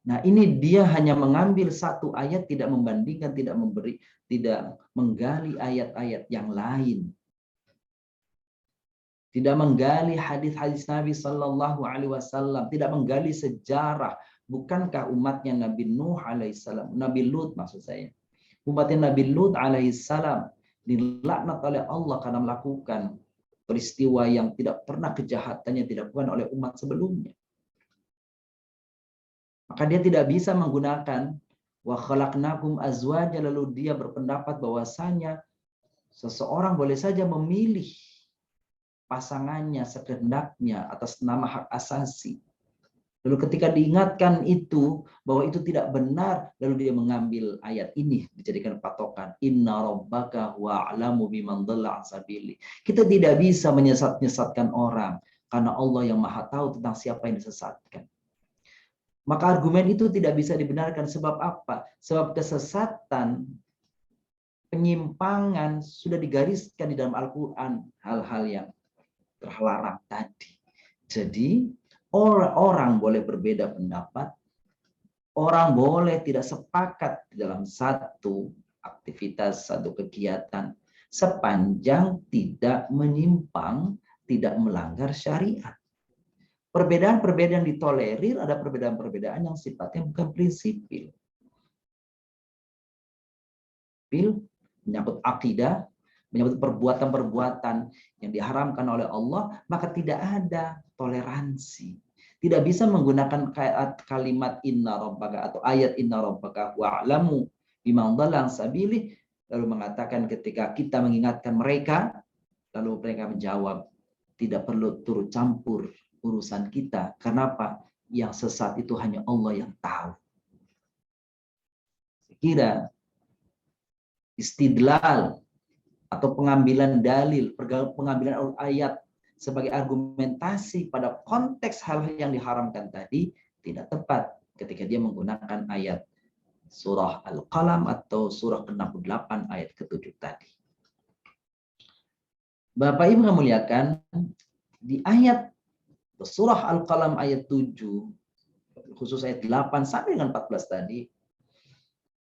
Nah ini dia hanya mengambil satu ayat, tidak membandingkan, tidak menggali ayat-ayat yang lain. Tidak menggali hadis-hadis Nabi Sallallahu Alaihi Wasallam, tidak menggali sejarah. Bukankah umatnya Nabi Nuh alaihissalam, Nabi Lut maksud saya, umatnya Nabi Lut alaihissalam dilaknat oleh Allah karena melakukan peristiwa yang tidak pernah kejahatannya dilakukan oleh umat sebelumnya. Maka dia tidak bisa menggunakan wa khalaqnakum azwaja, lalu dia berpendapat bahwasanya seseorang boleh saja memilih pasangannya sekehendaknya atas nama hak asasi. Lalu ketika diingatkan itu bahwa itu tidak benar, lalu dia mengambil ayat ini dijadikan patokan. Inna rabbaka huwa a'lamu biman dhalla an sabili. Kita tidak bisa menyesatkan orang karena Allah yang maha tahu tentang siapa yang disesatkan. Maka argumen itu tidak bisa dibenarkan. Sebab apa? Sebab kesesatan, penyimpangan sudah digariskan di dalam Al-Quran, hal-hal yang terlarang tadi. Jadi orang boleh berbeda pendapat, orang boleh tidak sepakat dalam satu aktivitas, satu kegiatan, sepanjang tidak menyimpang, tidak melanggar syariat. Perbedaan-perbedaan ditolerir, ada perbedaan-perbedaan yang sifatnya bukan prinsipil. Menyangkut akidah, menyangkut perbuatan-perbuatan yang diharamkan oleh Allah, maka tidak ada toleransi. Tidak bisa menggunakan kalimat inna rabbaka atau ayat inna rabbaka wa'lamu biman dhalla an sabili, lalu mengatakan ketika kita mengingatkan mereka, lalu mereka menjawab, tidak perlu turut campur urusan kita. Kenapa? Yang sesat itu hanya Allah yang tahu. Saya kira istidlal atau pengambilan dalil, pengambilan ayat sebagai argumentasi pada konteks hal yang diharamkan tadi tidak tepat ketika dia menggunakan ayat surah Al-Qalam atau surah ke-68 ayat ke-7 tadi. Bapak Ibu yang muliakan, di ayat surah Al-Qalam ayat 7, khusus ayat 8 sampai dengan 14 tadi,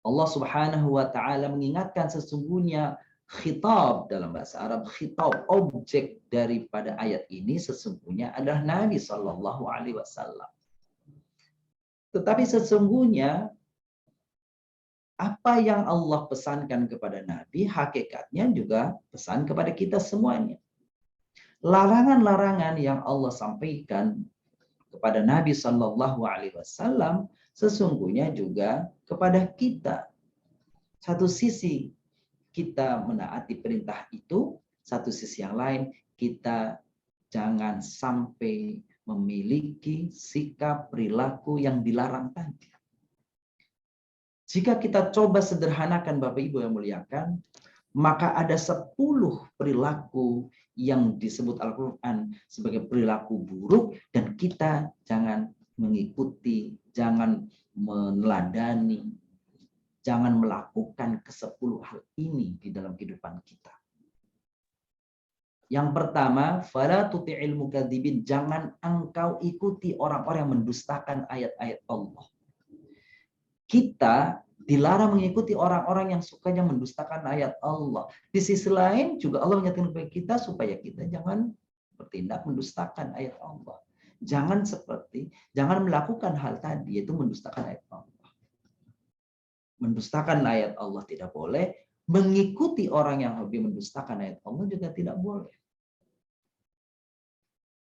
Allah Subhanahu wa taala mengingatkan sesungguhnya khitab dalam bahasa Arab, khitab, objek daripada ayat ini sesungguhnya adalah Nabi Sallallahu Alaihi Wasallam. Tetapi sesungguhnya apa yang Allah pesankan kepada Nabi, hakikatnya juga pesan kepada kita semuanya. Larangan-larangan yang Allah sampaikan kepada Nabi Sallallahu Alaihi Wasallam sesungguhnya juga kepada kita. Satu sisi kita menaati perintah itu, satu sisi yang lain kita jangan jangan sampai memiliki sikap perilaku yang dilarang tadi. Jika kita coba sederhanakan Bapak Ibu yang muliakan, maka ada 10 perilaku yang disebut Al-Quran sebagai perilaku buruk, dan kita jangan mengikuti, jangan meneladani, jangan melakukan ke-10 hal ini di dalam kehidupan kita. Yang pertama, fala tuti'il mukadzibin, jangan engkau ikuti orang-orang yang mendustakan ayat-ayat Allah. Kita dilarang mengikuti orang-orang yang sukanya mendustakan ayat Allah. Di sisi lain juga Allah mengingatkan kepada kita supaya kita jangan bertindak mendustakan ayat Allah. Jangan melakukan hal tadi, yaitu mendustakan ayat Allah. Mendustakan ayat Allah tidak boleh, mengikuti orang yang hobi mendustakan ayat Allah juga tidak boleh.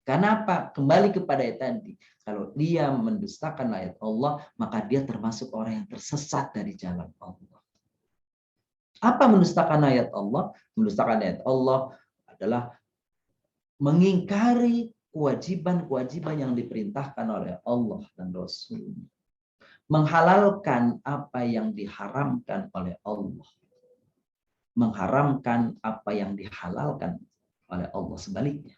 Kenapa? Kembali kepada ayat tadi. Kalau dia mendustakan ayat Allah, maka dia termasuk orang yang tersesat dari jalan Allah. Apa mendustakan ayat Allah? Mendustakan ayat Allah adalah mengingkari kewajiban-kewajiban yang diperintahkan oleh Allah dan Rasul. Menghalalkan apa yang diharamkan oleh Allah. Mengharamkan apa yang dihalalkan oleh Allah, sebaliknya.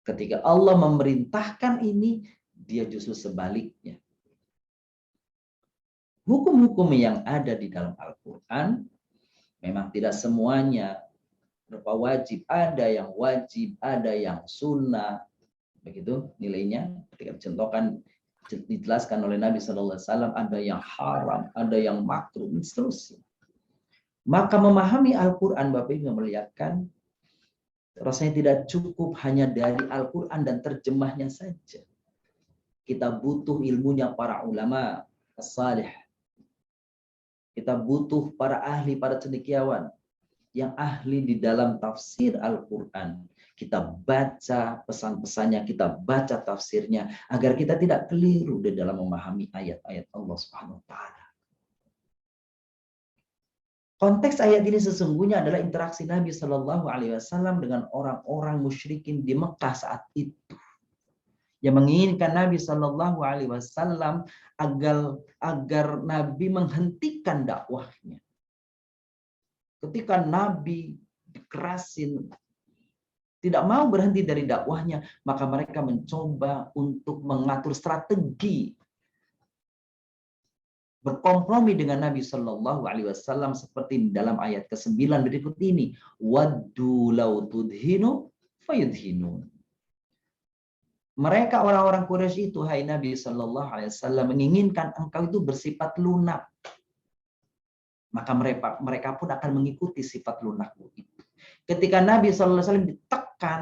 Ketika Allah memerintahkan ini, dia justru sebaliknya. Hukum-hukum yang ada di dalam Al-Quran memang tidak semuanya berupa wajib. Ada yang wajib, ada yang sunnah. Begitu nilainya. Ketika dijelaskan oleh Nabi SAW, ada yang haram, ada yang makruh, dan seterusnya. Maka memahami Al-Quran, Bapak Ibu melihatkan, rasanya tidak cukup hanya dari Al-Quran dan terjemahnya saja. Kita butuh ilmunya para ulama as-salih. Kita butuh para ahli, para cendekiawan yang ahli di dalam tafsir Al-Quran. Kita baca pesan-pesannya, kita baca tafsirnya, agar kita tidak keliru di dalam memahami ayat-ayat Allah Subhanahu wa Ta'ala. Konteks ayat ini sesungguhnya adalah interaksi Nabi Shallallahu Alaihi Wasallam dengan orang-orang musyrikin di Mekah saat itu, yang menginginkan Nabi Shallallahu Alaihi Wasallam agar Nabi menghentikan dakwahnya. Ketika Nabi dikerasin, tidak mau berhenti dari dakwahnya, maka mereka mencoba untuk mengatur strategi berkompromi dengan Nabi Shallallahu Alaihi Wasallam seperti dalam ayat ke-9 berikut ini. Waddu law tudhinu fayudhinun. Mereka orang-orang Quraisy itu, hai Nabi Shallallahu Alaihi Wasallam, menginginkan engkau itu bersifat lunak. Maka mereka pun akan mengikuti sifat lunakmu itu. Ketika Nabi Shallallahu Alaihi Wasallam ditekan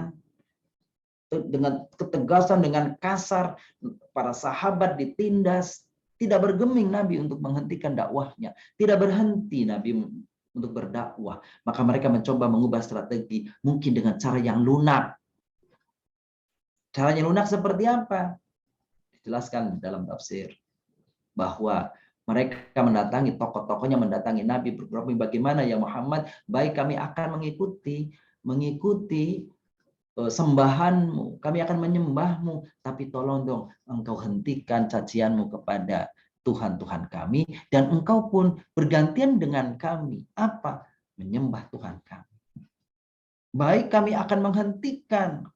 dengan ketegasan, dengan kasar, para sahabat ditindas, tidak bergeming Nabi untuk menghentikan dakwahnya. Tidak berhenti Nabi untuk berdakwah. Maka mereka mencoba mengubah strategi. Mungkin dengan cara yang lunak. Caranya lunak seperti apa? Dijelaskan dalam tafsir. Bahwa mereka mendatangi, tokoh-tokohnya mendatangi Nabi. Berkompromi, bagaimana ya Muhammad? Baik, kami akan mengikuti sembahanmu, kami akan menyembahmu, tapi tolong dong engkau hentikan cacianmu kepada Tuhan-Tuhan kami, dan engkau pun bergantian dengan kami. Apa? Menyembah Tuhan kami. Baik, kami akan menghentikan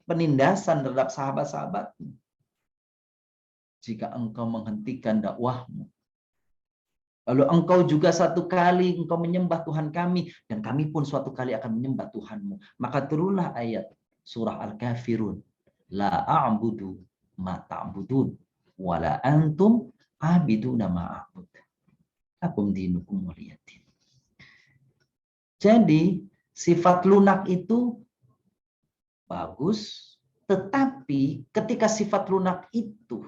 penindasan terhadap sahabat-sahabatmu jika engkau menghentikan dakwahmu. Lalu engkau juga satu kali engkau menyembah Tuhan kami, dan kami pun suatu kali akan menyembah Tuhanmu. Maka turunlah ayat surah Al-Kafirun. La a'budu ma ta'budun, wa la antum abiduna ma a'bud. Lakum dinukum waliyatin. Jadi sifat lunak itu bagus, tetapi ketika sifat lunak itu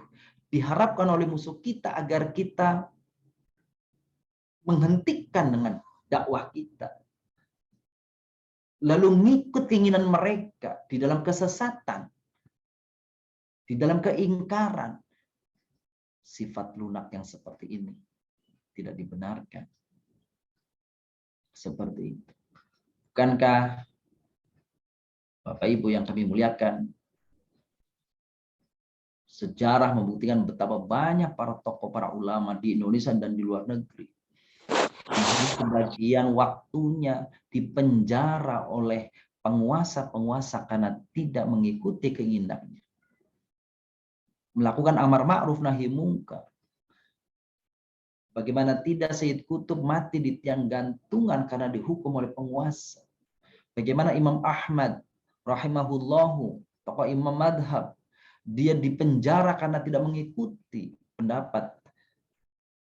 diharapkan oleh musuh kita agar kita menghentikan dengan dakwah kita, lalu ngikut keinginan mereka di dalam kesesatan, di dalam keingkaran, sifat lunak yang seperti ini tidak dibenarkan. Seperti itu. Bukankah Bapak Ibu yang kami muliakan, sejarah membuktikan betapa banyak para tokoh, para ulama di Indonesia dan di luar negeri sebagian waktunya dipenjara oleh penguasa-penguasa karena tidak mengikuti keinginannya. Melakukan amar ma'ruf nahi mungkar. Bagaimana tidak Sayyid Qutb mati di tiang gantungan karena dihukum oleh penguasa. Bagaimana Imam Ahmad rahimahullahu, tokoh imam madhab, dia dipenjara karena tidak mengikuti pendapat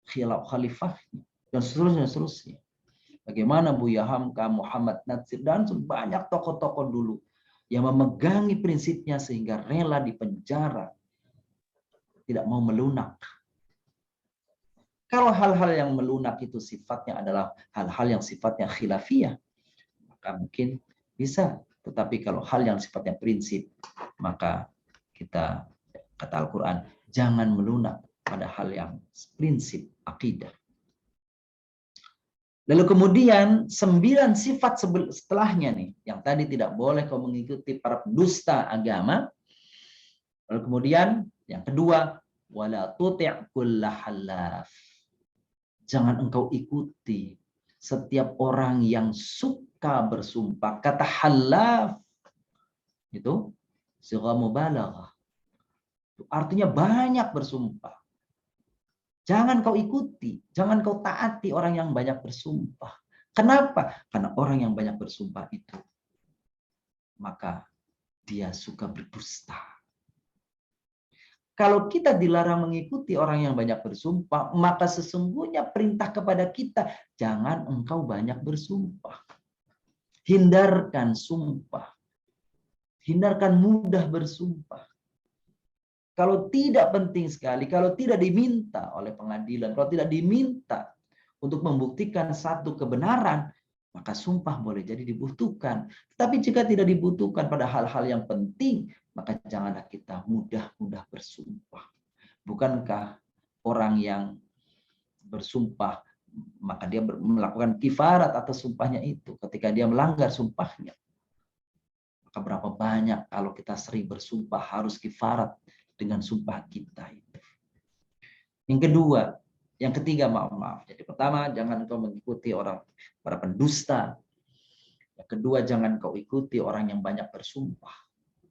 khalifahnya, dan seterusnya. Bagaimana Buya Hamka, Muhammad Natsir, dan banyak tokoh-tokoh dulu yang memegangi prinsipnya sehingga rela dipenjara, tidak mau melunak. Kalau hal-hal yang melunak itu sifatnya adalah hal-hal yang sifatnya khilafiyah, maka mungkin bisa. Tetapi kalau hal yang sifatnya prinsip, maka kita, kata Al-Quran, jangan melunak pada hal yang prinsip akidah. Lalu kemudian 9 sifat setelahnya nih, yang tadi tidak boleh kau mengikuti para pendusta agama. Lalu kemudian yang kedua, wala tuti' kulla halaf. Jangan engkau ikuti setiap orang yang suka bersumpah. Kata halaf itu sigha mubalaghah. Artinya banyak bersumpah. Jangan kau ikuti, jangan kau taati orang yang banyak bersumpah. Kenapa? Karena orang yang banyak bersumpah itu, maka dia suka berdusta. Kalau kita dilarang mengikuti orang yang banyak bersumpah, maka sesungguhnya perintah kepada kita, jangan engkau banyak bersumpah. Hindarkan sumpah. Hindarkan mudah bersumpah. Kalau tidak penting sekali, kalau tidak diminta oleh pengadilan, kalau tidak diminta untuk membuktikan satu kebenaran, maka sumpah boleh jadi dibutuhkan. Tapi jika tidak dibutuhkan pada hal-hal yang penting, maka janganlah kita mudah-mudah bersumpah. Bukankah orang yang bersumpah, maka dia melakukan kifarat atas sumpahnya itu ketika dia melanggar sumpahnya? Maka berapa banyak kalau kita sering bersumpah harus kifarat dengan sumpah kita itu. Yang kedua, yang ketiga, maaf. Jadi pertama, jangan kau mengikuti orang para pendusta. Yang kedua, jangan kau ikuti orang yang banyak bersumpah.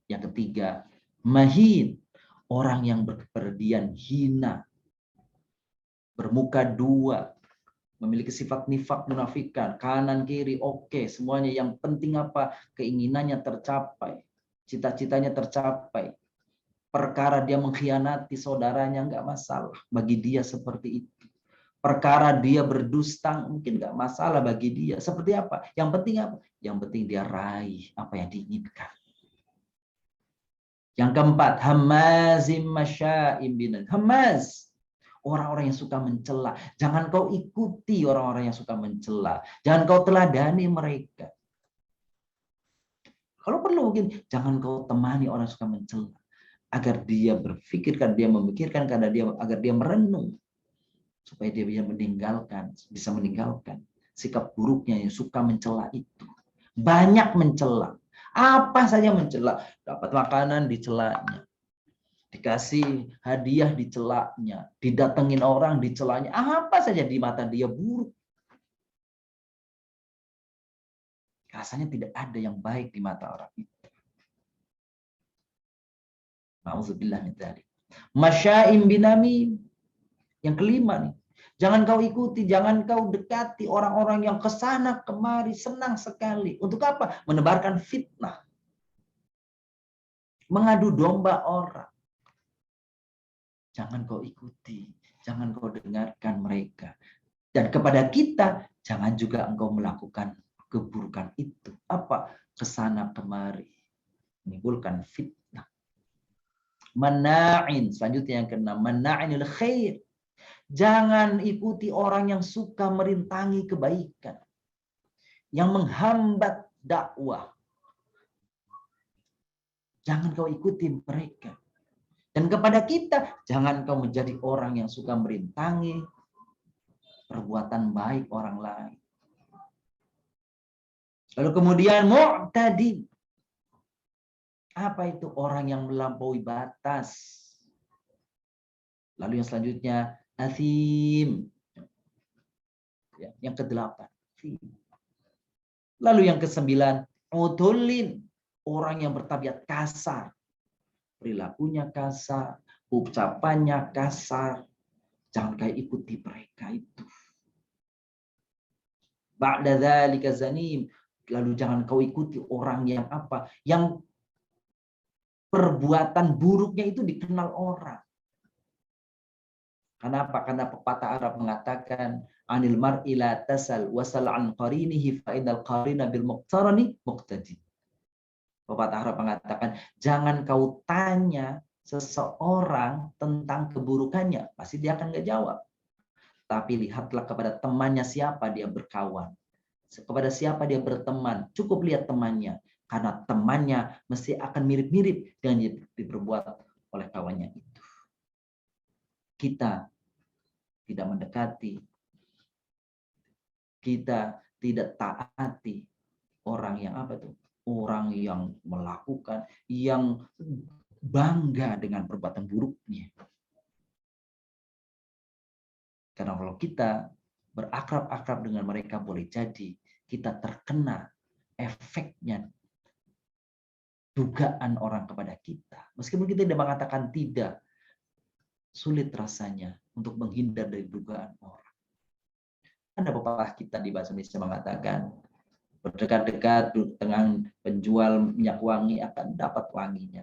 Yang ketiga, mahin, orang yang berkeperdian hina, bermuka dua, memiliki sifat nifak munafikan, kanan kiri oke, semuanya yang penting apa? Keinginannya tercapai, cita-citanya tercapai. Perkara dia mengkhianati saudaranya nggak masalah bagi dia seperti itu. Perkara dia berdusta mungkin nggak masalah bagi dia. Seperti apa? Yang penting apa? Yang penting dia raih apa yang diinginkan. Yang keempat, hamazim masya'im binan. Hamaz, orang-orang yang suka mencela. Jangan kau ikuti orang-orang yang suka mencela. Jangan kau teladani mereka. Kalau perlu mungkin jangan kau temani orang yang suka mencela. Agar dia berpikirkan, dia memikirkan, agar dia merenung supaya dia bisa meninggalkan sikap buruknya yang suka mencela itu. Banyak mencela, apa saja mencela, dapat makanan dicelanya, dikasih hadiah dicelanya, didatengin orang dicelanya, apa saja di mata dia buruk. Rasanya tidak ada yang baik di mata orang itu. Nauzubillah min dzalik. Masya'im binamim. Yang kelima nih, jangan kau ikuti, jangan kau dekati orang-orang yang kesana kemari senang sekali. Untuk apa? Menebarkan fitnah. Mengadu domba orang. Jangan kau ikuti, jangan kau dengarkan mereka. Dan kepada kita, jangan juga engkau melakukan keburukan itu. Apa? Kesana kemari. Menimbulkan fitnah. Mana'in, selanjutnya yang keenam, mana'inil khair. Jangan ikuti orang yang suka merintangi kebaikan, yang menghambat dakwah. Jangan kau ikuti mereka. Dan kepada kita, jangan kau menjadi orang yang suka merintangi perbuatan baik orang lain. Lalu kemudian mu'tadin. Apa itu orang yang melampaui batas? Lalu yang selanjutnya, athim. Ya, yang ke-8. Lalu yang ke-9, utulin. Orang yang bertabiat kasar. Perilakunya kasar, ucapannya kasar. Jangan kayak ikuti mereka itu. Ba'da dzalika zanim. Lalu jangan kau ikuti orang yang apa? Yang perbuatan buruknya itu dikenal orang. Kenapa? Karena pepatah Arab mengatakan anil mar'i la tasal wasal an qarinihi fa innal qarina bil muqtarani muqtadi. Pepatah Arab mengatakan jangan kau tanya seseorang tentang keburukannya, pasti dia akan nggak jawab. Tapi lihatlah kepada temannya siapa dia berkawan. Kepada siapa dia berteman, cukup lihat temannya. Karena temannya mesti akan mirip-mirip dengan yang diperbuat oleh kawannya itu. Kita tidak mendekati, kita tidak taati orang yang apa tuh? Orang yang melakukan, yang bangga dengan perbuatan buruknya. Karena kalau kita berakrab-akrab dengan mereka, boleh jadi kita terkena efeknya dugaan orang kepada kita. Meskipun kita tidak mengatakan tidak, sulit rasanya untuk menghindar dari dugaan orang. Ada pepatah kita di bahasa Indonesia mengatakan, berdekat-dekat dengan penjual minyak wangi akan dapat wanginya.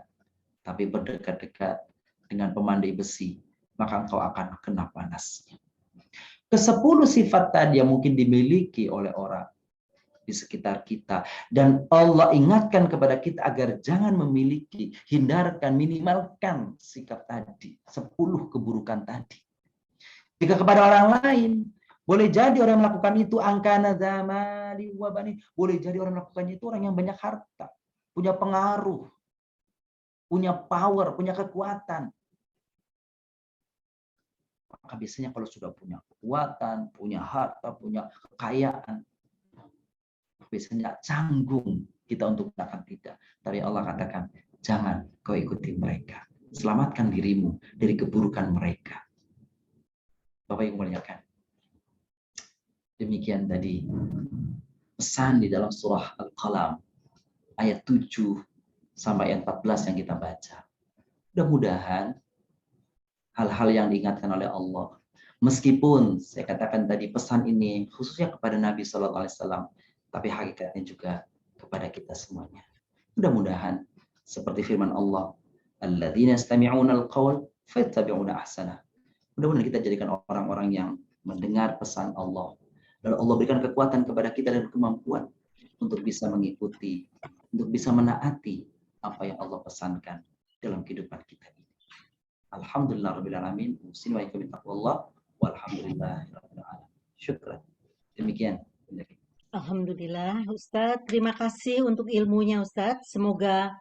Tapi berdekat-dekat dengan pemandai besi, maka engkau akan kena panasnya. Ke-10 sifat tadi yang mungkin dimiliki oleh orang di sekitar kita. Dan Allah ingatkan kepada kita agar jangan memiliki, hindarkan, minimalkan sikap tadi. 10 keburukan tadi. Jika kepada orang lain, boleh jadi orang melakukan itu angkana zamali wa bani. Boleh jadi orang melakukannya itu orang yang banyak harta, punya pengaruh, punya power, punya kekuatan. Maka biasanya kalau sudah punya kekuatan, punya harta, punya kekayaan, biasanya canggung kita untuk katakan tidak. Tapi Allah katakan, jangan kau ikuti mereka. Selamatkan dirimu dari keburukan mereka. Bapak yang muliakan. Demikian tadi pesan di dalam surah Al-Qalam ayat 7 sampai ayat 14 yang kita baca. Mudah-mudahan hal-hal yang diingatkan oleh Allah, meskipun saya katakan tadi pesan ini khususnya kepada Nabi SAW, tapi hakikatnya juga kepada kita semuanya. Mudah-mudahan seperti firman Allah, alladzina yastami'una al-qaul fayattabi'una ahsana. Mudah-mudahan kita jadikan orang-orang yang mendengar pesan Allah, lalu Allah berikan kekuatan kepada kita dan kemampuan untuk bisa mengikuti, untuk bisa menaati apa yang Allah pesankan dalam kehidupan kita ini. Alhamdulillah rabbil alamin. Syukran. Demikian. Alhamdulillah, Ustadz. Terima kasih untuk ilmunya, Ustadz. Semoga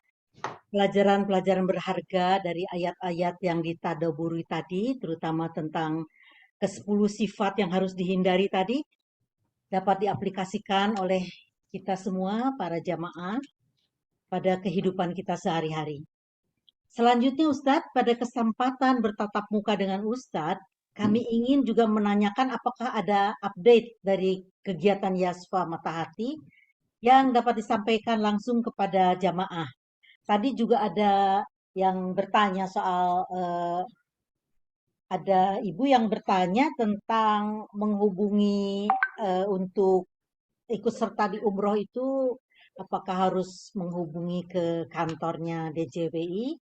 pelajaran-pelajaran berharga dari ayat-ayat yang ditadaburi tadi, terutama tentang ke-10 sifat yang harus dihindari tadi, dapat diaplikasikan oleh kita semua, para jamaah, pada kehidupan kita sehari-hari. Selanjutnya Ustadz, pada kesempatan bertatap muka dengan Ustadz, kami ingin juga menanyakan apakah ada update dari kegiatan Yasfa Mata Hati yang dapat disampaikan langsung kepada jamaah. Tadi juga ada yang bertanya soal, ada ibu yang bertanya tentang menghubungi untuk ikut serta di umroh itu, apakah harus menghubungi ke kantornya DJBI?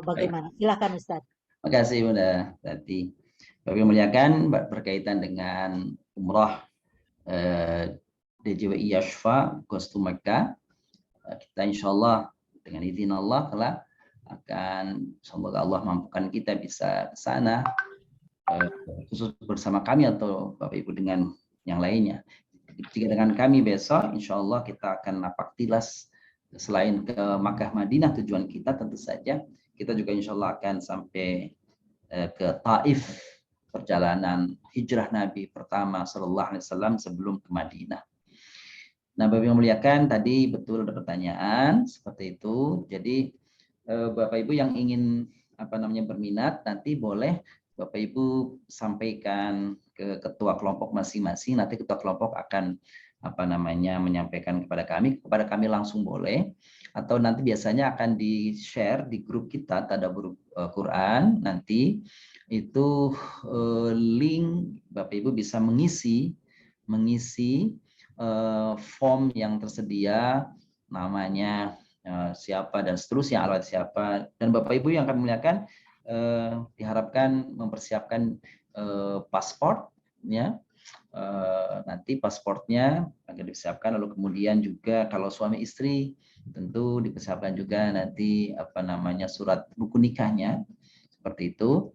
Bagaimana? Silakan Ustaz. Terima kasih Bunda Tati. Bapak yang muliakan, berkaitan dengan umrah DJBI Yasfa Goes to Mekah, kita insya Allah dengan izin Allah telah akan, semoga Allah mampukan kita bisa ke sana, khusus bersama kami atau Bapak Ibu dengan yang lainnya. Jika dengan kami besok, insya Allah kita akan napak tilas selain ke Makkah Madinah tujuan kita, tentu saja kita juga insya Allah akan sampai ke Taif, perjalanan hijrah Nabi pertama Sallallahu Alaihi Wasallam sebelum ke Madinah. Nah, Bapak yang muliakan, tadi betul ada pertanyaan seperti itu. Jadi Bapak Ibu yang ingin berminat, nanti boleh Bapak Ibu sampaikan ke ketua kelompok masing-masing. Nanti ketua kelompok akan menyampaikan kepada kami langsung boleh, atau nanti biasanya akan di-share di grup kita Tadabbur Quran. Nanti itu link Bapak Ibu bisa mengisi form yang tersedia, namanya siapa dan seterusnya, alamat siapa, dan Bapak Ibu yang akan muliakan diharapkan mempersiapkan paspor, ya. Nanti pasportnya akan disiapkan, lalu kemudian juga kalau suami istri tentu dipersiapkan juga nanti surat buku nikahnya, seperti itu.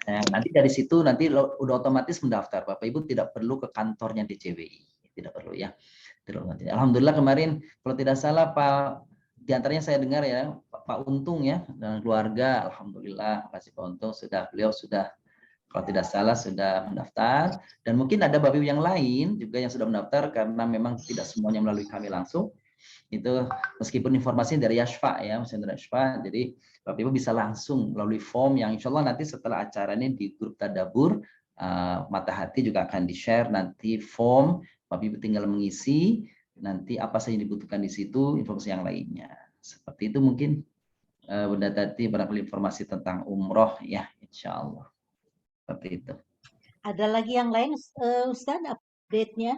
Nah, nanti dari situ nanti udah otomatis mendaftar. Bapak Ibu tidak perlu ke kantornya DCWI, tidak perlu ya. Alhamdulillah kemarin kalau tidak salah Pak, diantaranya saya dengar ya Pak Untung ya dan keluarga, alhamdulillah kasih Pak Untung beliau sudah kalau tidak salah sudah mendaftar, dan mungkin ada Bapak Ibu yang lain juga yang sudah mendaftar karena memang tidak semuanya melalui kami langsung. Itu meskipun informasi dari Yashfa ya, dari Yashfa, jadi Bapak Ibu bisa langsung melalui form yang insya Allah nanti setelah acara ini di grup Tadabbur Mata Hati juga akan di-share nanti form, Bapak Ibu tinggal mengisi, nanti apa saja yang dibutuhkan di situ, informasi yang lainnya. Seperti itu mungkin Bunda Tati barangkali informasi tentang umroh ya, insya Allah. Seperti itu. Ada lagi yang lain Ustaz update-nya?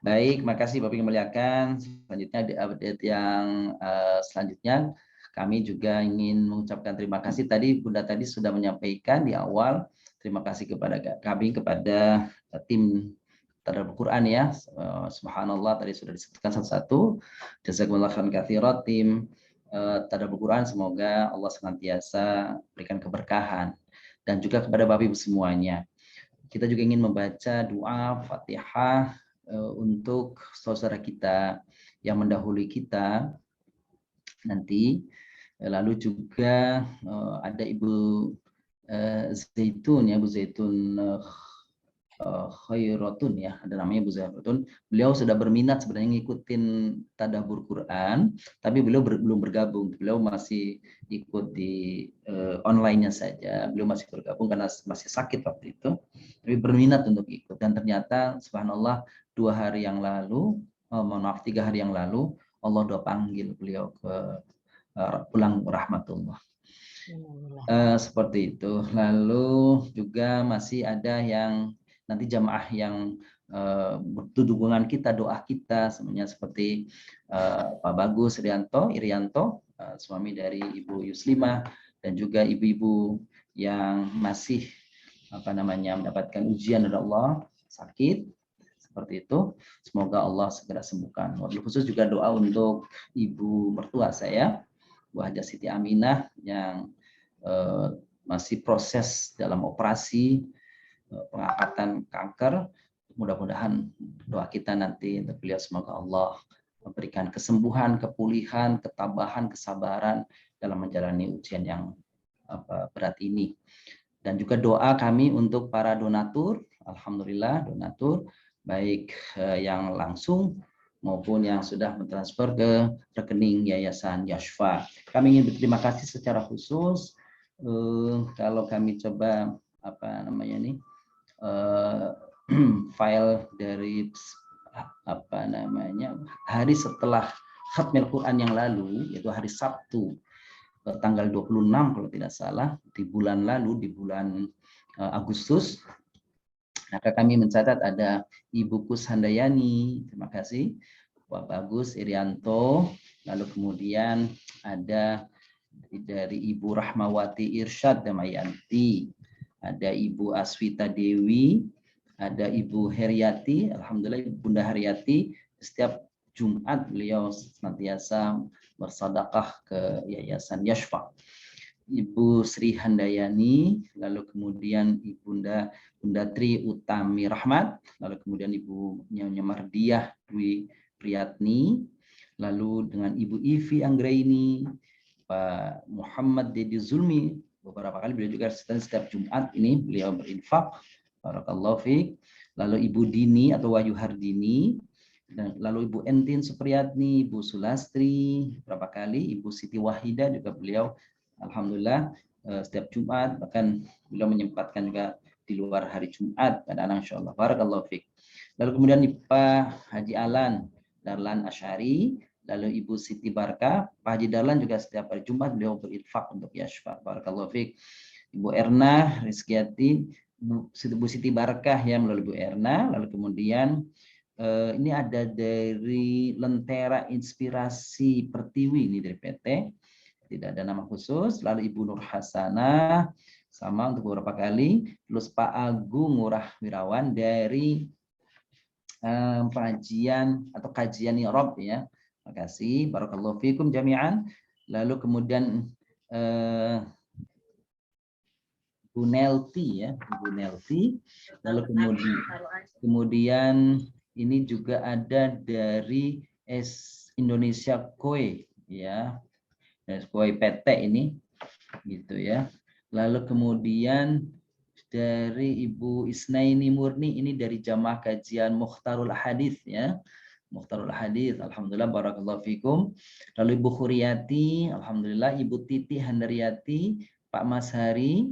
Baik, makasih Bapak yang muliakan. Selanjutnya di update yang selanjutnya, kami juga ingin mengucapkan terima kasih. Tadi Bunda tadi sudah menyampaikan di awal, terima kasih kepada kami, kepada tim Tadabbur Quran ya. Subhanallah tadi sudah disebutkan satu-satu. Jazakumullah khairan katsiran tim Tadabbur Quran, semoga Allah senantiasa berikan keberkahan, dan juga kepada Bapak Ibu semuanya. Kita juga ingin membaca doa Fatihah untuk saudara kita yang mendahului kita nanti. Lalu juga ada Ibu Zaitun ya, Bu Zaitun Khairatun ya, ada namanya Bu Zaitun. Beliau sudah berminat sebenarnya ngikutin Tadabbur Quran, tapi beliau belum bergabung. Beliau masih ikut di online-nya saja. Beliau masih bergabung karena masih sakit waktu itu. Tapi berminat untuk ikut, dan ternyata subhanallah 2 hari yang lalu, 3 hari yang lalu Allah doa panggil beliau ke pulang rahmatullah. Seperti itu. Lalu juga masih ada yang nanti jamaah yang dukungan kita, doa kita semuanya, seperti Pak Bagus Irianto, suami dari Ibu Yuslimah, dan juga ibu-ibu yang masih mendapatkan ujian dari Allah, sakit seperti itu. Semoga Allah segera sembuhkan. Wabil khusus juga doa untuk ibu mertua saya, Bu Hajah Siti Aminah, yang masih proses dalam operasi pengangkatan kanker. Mudah-mudahan doa kita nanti untuk beliau, semoga Allah memberikan kesembuhan, kepulihan, ketabahan, kesabaran dalam menjalani ujian yang berat ini. Dan juga doa kami untuk para donatur, alhamdulillah donatur baik yang langsung maupun yang sudah mentransfer ke rekening Yayasan Yashfa. Kami ingin berterima kasih secara khusus. Kalau kami coba file dari hari setelah Khatmil Quran yang lalu, yaitu hari Sabtu tanggal 26 kalau tidak salah, di bulan lalu, di bulan Agustus, maka kami mencatat ada Ibu Kus Handayani, terima kasih, Pak Bagus Irianto, lalu kemudian ada dari Ibu Rahmawati Irsyad Damayanti, ada Ibu Aswita Dewi, ada Ibu Heriati, alhamdulillah Bunda Heriati, setiap Jumat beliau senantiasa bersedekah ke Yayasan Yashfa. Ibu Sri Handayani, lalu kemudian Bunda Tri Utami Rahmat, lalu kemudian Ibu Nyonya Mardiah Dwi Priyatni, lalu dengan Ibu Ivi Anggraini, Pak Muhammad Dedi Zulmi, beberapa kali beliau juga setiap Jumat ini beliau berinfak, barakallahu fiik. Lalu Ibu Dini atau Wahyu Hardini, Dan lalu Ibu Entin Supriyatni, Ibu Sulastri, berapa kali, Ibu Siti Wahida juga beliau, alhamdulillah setiap Jumat, bahkan beliau menyempatkan juga di luar hari Jumat, kadang-kadang insyaallah. Barakallahu fiik. Lalu kemudian Pak Haji Alan, Darlan Asy'ari, lalu Ibu Siti Barka, Pak Haji Darlan juga setiap hari Jumat beliau berinfak untuk Yashfa. Barakallahu fiik. Ibu Erna Rizkyati, Bu Siti Barkah ya melalui Bu Erna, lalu kemudian ini ada dari Lentera Inspirasi Pertiwi, ini dari PT, tidak ada nama khusus. Lalu Ibu Nur Hasanah, sama untuk beberapa kali. Terus Pak Agung Ngurah Wirawan dari pengajian atau kajian Irob ya. Terima kasih. Barakallahu fikum jami'an. Lalu kemudian Bu Nelti ya, Bu Nelti. Lalu kemudian ini juga ada dari Indonesia Koi ya, Koi PT ini gitu ya. Lalu kemudian dari Ibu Isnaini Murni, ini dari Jamaah Kajian Mukhtarul Hadis ya, Mukhtarul Hadis, alhamdulillah, barakallahu fikum. Lalu Ibu Khuriyati, alhamdulillah. Ibu Titi Handariati, Pak Mas Hari,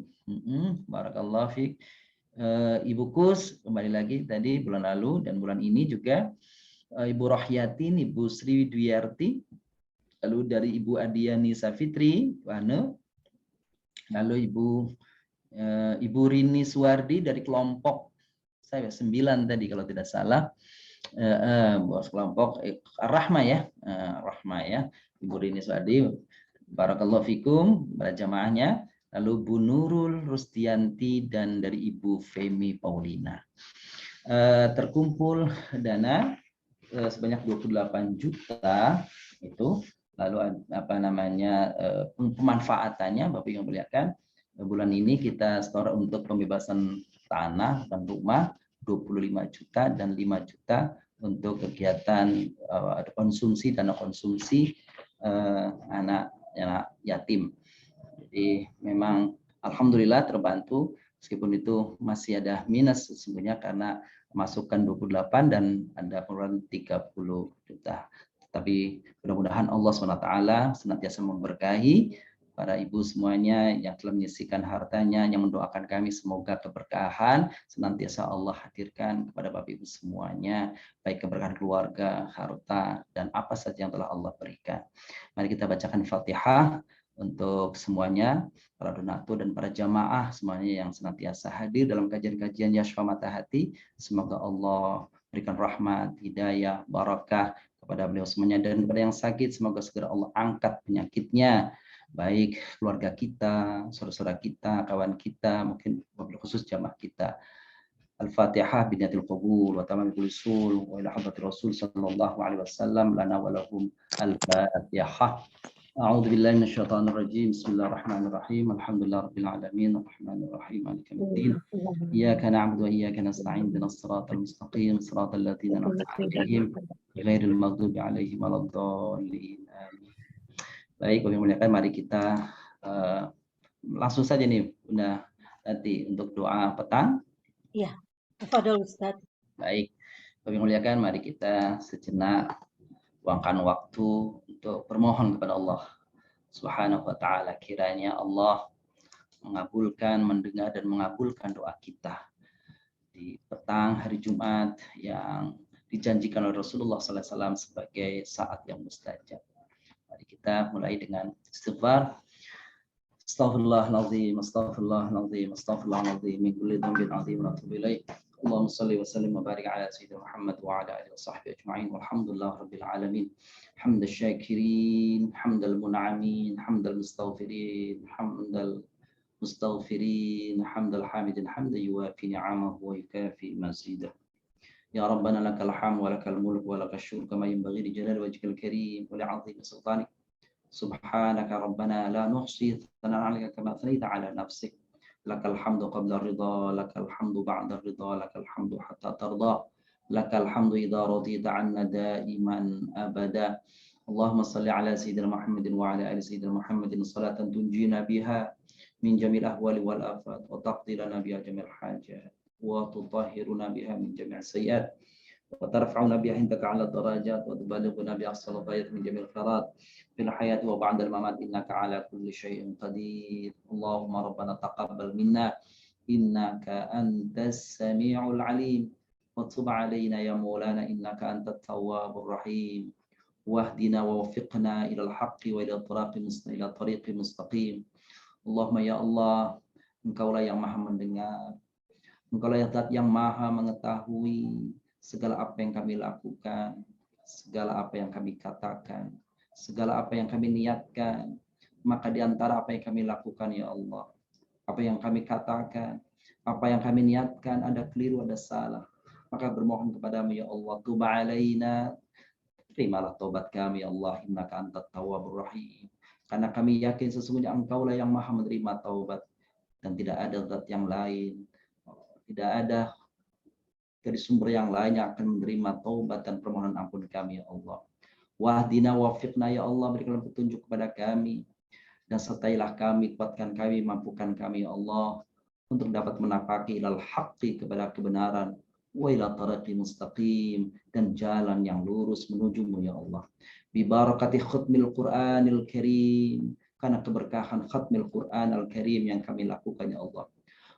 barakallahu fik. Ibu Kus kembali lagi tadi bulan lalu dan bulan ini juga. Ibu Rohyatin, Ibu Sri Dwiarti, lalu dari Ibu Adiani Safitri, lalu Ibu Rini Suwardi dari kelompok saya 9 tadi kalau tidak salah, kelompok Rahma ya, Rahma ya, Ibu Rini Suwardi, barakallahu fikum para jamaahnya. Lalu Bu Nurul Rustianti dan dari Ibu Femi Paulina. Terkumpul dana sebanyak 28 juta itu. Lalu apa namanya pemanfaatannya Bapak yang muliakan, bulan ini kita store untuk pembebasan tanah dan rumah 25 juta dan 5 juta untuk kegiatan konsumsi, dana konsumsi anak yatim. Jadi memang alhamdulillah terbantu, meskipun itu masih ada minus sesungguhnya karena masukkan 28 dan ada pengeluaran 30 juta. Tapi mudah-mudahan Allah SWT senantiasa memberkahi para ibu semuanya yang telah menyisihkan hartanya, yang mendoakan kami semoga keberkahan senantiasa Allah hadirkan kepada Bapak Ibu semuanya, baik keberkahan keluarga, harta, dan apa saja yang telah Allah berikan. Mari kita bacakan Fatihah untuk semuanya, para donatur dan para jamaah semuanya yang senantiasa hadir dalam kajian-kajian Yashfa Mata Hati. Semoga Allah berikan rahmat, hidayah, barakah kepada beliau semuanya, dan kepada yang sakit semoga segera Allah angkat penyakitnya, baik keluarga kita, saudara-saudara kita, kawan kita, mungkin khusus jamaah kita. Al-Fatihah biniyatil qabul wa tamamil usul wa ila hadratir Rasul sallallahu alaihi wasallam lana wa lahum al-Fatihah. أعوذ بالله من الشيطان الرجيم بسم الله الرحمن الرحيم الحمد لله رب العالمين الرحمن الرحيم مالك يوم الدين إياك نعبد وإياك نستعين اهدنا الصراط المستقيم صراط الذين أنعمت عليهم غير المغضوب عليهم ولا الضالين آمين. Baik, Bapak muliakan, mari kita langsung saja nih Bunda nanti untuk doa petang. Iya, tafadhol Ustaz. Baik, Bapak muliakan, mari kita sejenak luangkan waktu untuk bermohon kepada Allah Subhanahu wa taala, kiranya Allah mengabulkan, mendengar dan mengabulkan doa kita di petang hari Jumat yang dijanjikan oleh Rasulullah SAW sebagai saat yang mustajab. Mari kita mulai dengan istighfar. Astaghfirullahaladzim, astaghfirullahaladzim, astaghfirullahaladzim, min kulli dhanbin 'adzim wa atubu ilaih. Allahumma salli wa sallim wa barik ala sayyidina Muhammad wa ala alihi wa sahbihi ajma'in walhamdulillahi rabbil alamin. Hamdal syakirin, hamdal mun'amin, hamdal mustaghfirin, hamdal mustaghfirin, hamdal hamidin, hamdan yuwafi ni'amahu wa yukafi mazidah. Ya Rabbana lakal hamd wa lakal mulk wa lakal syukru kama yanbaghi li jalali wajhikal karim wa li'azimi sultanik. Subhanaka Rabbana la nuhsi thana'an 'alaika kama athnayta 'ala nafsik. Lakal hamdu qabla ridha, lakal hamdu ba'da ridha, lakal hamdu hatta tarda, lakal hamdu idza radita 'anna da'iman abada. Allahumma salli ala sayyidina Muhammadin wa ala ali sayyidina Muhammadin salatan tunjina biha min jamil ahwali wal afat wa taqdi lana biha jamil hajat wa tutahhiruna biha min jami' sayyi'at وترفعنا بها عندك على الدرجات وتبلغنا بأقصى الغاية من جميع الخيرات في الحياة وبعد الممات إنك على كل شيء قدير. اللهم ربنا تقبل منا إنك أنت السميع العليم وتب علينا يا مولانا إنك أنت التواب الرحيم واهدنا ووفقنا إلى الحق وإلى طريق مستقيم. Allahumma ya Allah, Engkaulah yang maha mendengar, Engkaulah yang Zat yang maha mengetahui segala apa yang kami lakukan, segala apa yang kami katakan, segala apa yang kami niatkan. Maka di antara apa yang kami lakukan ya Allah, apa yang kami katakan, apa yang kami niatkan, ada keliru, ada salah. Maka bermohon kepadamu ya Allah, tub alaina, terimalah taubat kami ya Allah, innaka antat tawwabur rahim. Karena kami yakin sesungguhnya Engkaulah yang maha menerima taubat dan tidak ada zat yang lain, tidak ada dari sumber yang lain yang akan menerima taubat dan permohonan ampun kami ya Allah. Wahdina wafiqna ya Allah, berikanlah petunjuk kepada kami dan sertailah kami, kuatkan kami, mampukan kami ya Allah untuk dapat menapaki ilal haqqi kepada kebenaran, wa ila tariqi mustaqim dan jalan yang lurus menujumu ya Allah. Bi barakati khatmil Qur'anil Karim, karena keberkahan khatmil Qur'an Al-Karim yang kami lakukan ya Allah.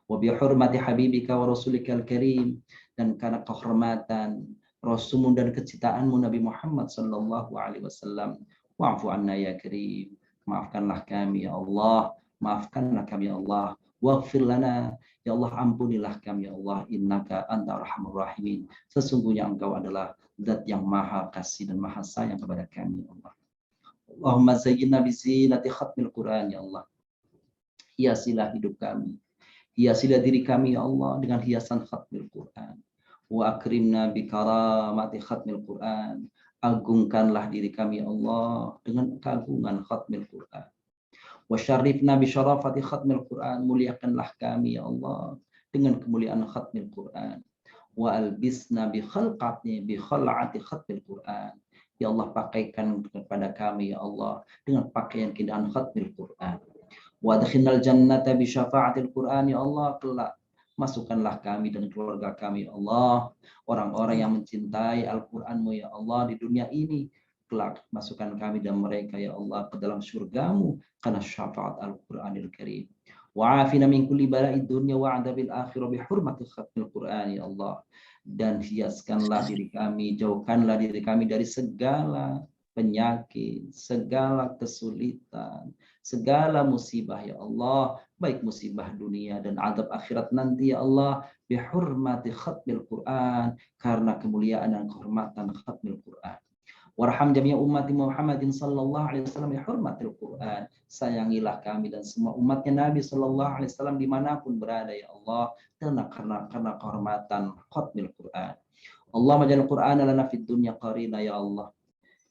Wa bi hurmati habibika wa rasulikal karim, dan karena kehormatan Rasulmu dan kecintaanmu Nabi Muhammad sallallahu alaihi wasallam. Wa'fu anna ya karim, maafkanlah kami ya Allah, maafkanlah kami ya Allah. Waghfir lana ya Allah, ampunilah kami ya Allah, innaka anta arhamur rahimin, sesungguhnya Engkau adalah Zat yang maha kasih dan maha sayang kepada kami ya Allah. Allahumma zayyinna bi zinati khatmil Qur'an ya Allah. Hiasilah hidup kami, hiasilah diri kami ya Allah dengan hiasan khatmil Qur'an. Wa akrimna bi karamati khatmil Qur'an, agungkanlah diri kami ya Allah dengan keagungan khatmil Qur'an. Wa syarifna bi syarafati khatmil Qur'an, muliakanlah kami ya Allah dengan kemuliaan khatmil Qur'an. Wa albisna bi khalqati khatmil Qur'an, ya Allah pakaikan kepada kami ya Allah dengan pakaian keindahan khatmil Qur'an. Wa adkhilnal jannata bi syafa'atil Qur'an, ya Allah kelak masukkanlah kami dan keluarga kami ya Allah, orang-orang yang mencintai Al-Qur'an-Mu ya Allah di dunia ini, kelak masukkan kami dan mereka ya Allah ke dalam surgamu karena syafaat Al-Qur'anil Karim. Wa'afina min kulli bala'id dunya wa 'adzabil akhirah bi hurmati khatmil Qur'an ya Allah. Dan hiaskanlah diri kami, jauhkanlah diri kami dari segala penyakit, segala kesulitan, segala musibah ya Allah, baik musibah dunia dan azab akhirat nanti ya Allah, bi hurmati khatmil Qur'an, karena kemuliaan dan kehormatan khatmil Qur'an. Warham jami'a ummati Muhammadin sallallahu alaihi wasallam bi hurmatil Qur'an, sayangilah kami dan semua umatnya Nabi sallallahu alaihi wasallam dimanapun berada ya Allah, karena kehormatan khatmil Qur'an. Allah majal Qur'an lana fid dunya qarina ya Allah.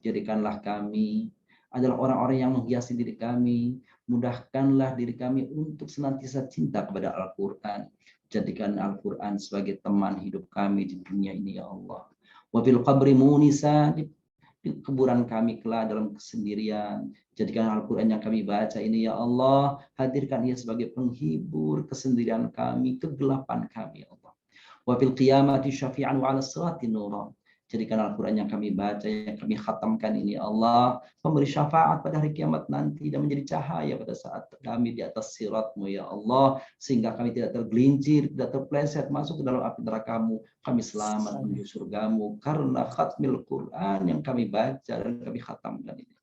Jadikanlah kami adalah orang-orang yang menghiasi diri kami, mudahkanlah diri kami untuk senantiasa cinta kepada Al-Qur'an. Jadikan Al-Qur'an sebagai teman hidup kami di dunia ini ya Allah. Wa fil qabri munisa, di kuburan kami kelak dalam kesendirian, jadikan Al-Quran yang kami baca ini ya Allah, hadirkan ia sebagai penghibur kesendirian kami, kegelapan kami ya Allah. Wa fil qiyamati syafi'an wa 'ala sirati nura, jadikan Al-Quran yang kami baca, yang kami khatamkan ini ya Allah, memberi syafaat pada hari kiamat nanti dan menjadi cahaya pada saat kami di atas sirat-Mu ya Allah, sehingga kami tidak tergelincir, tidak terpeleset masuk ke dalam api neraka-Mu, kami selamat menuju surga-Mu karena khatmil Quran yang kami baca dan kami khatamkan ini.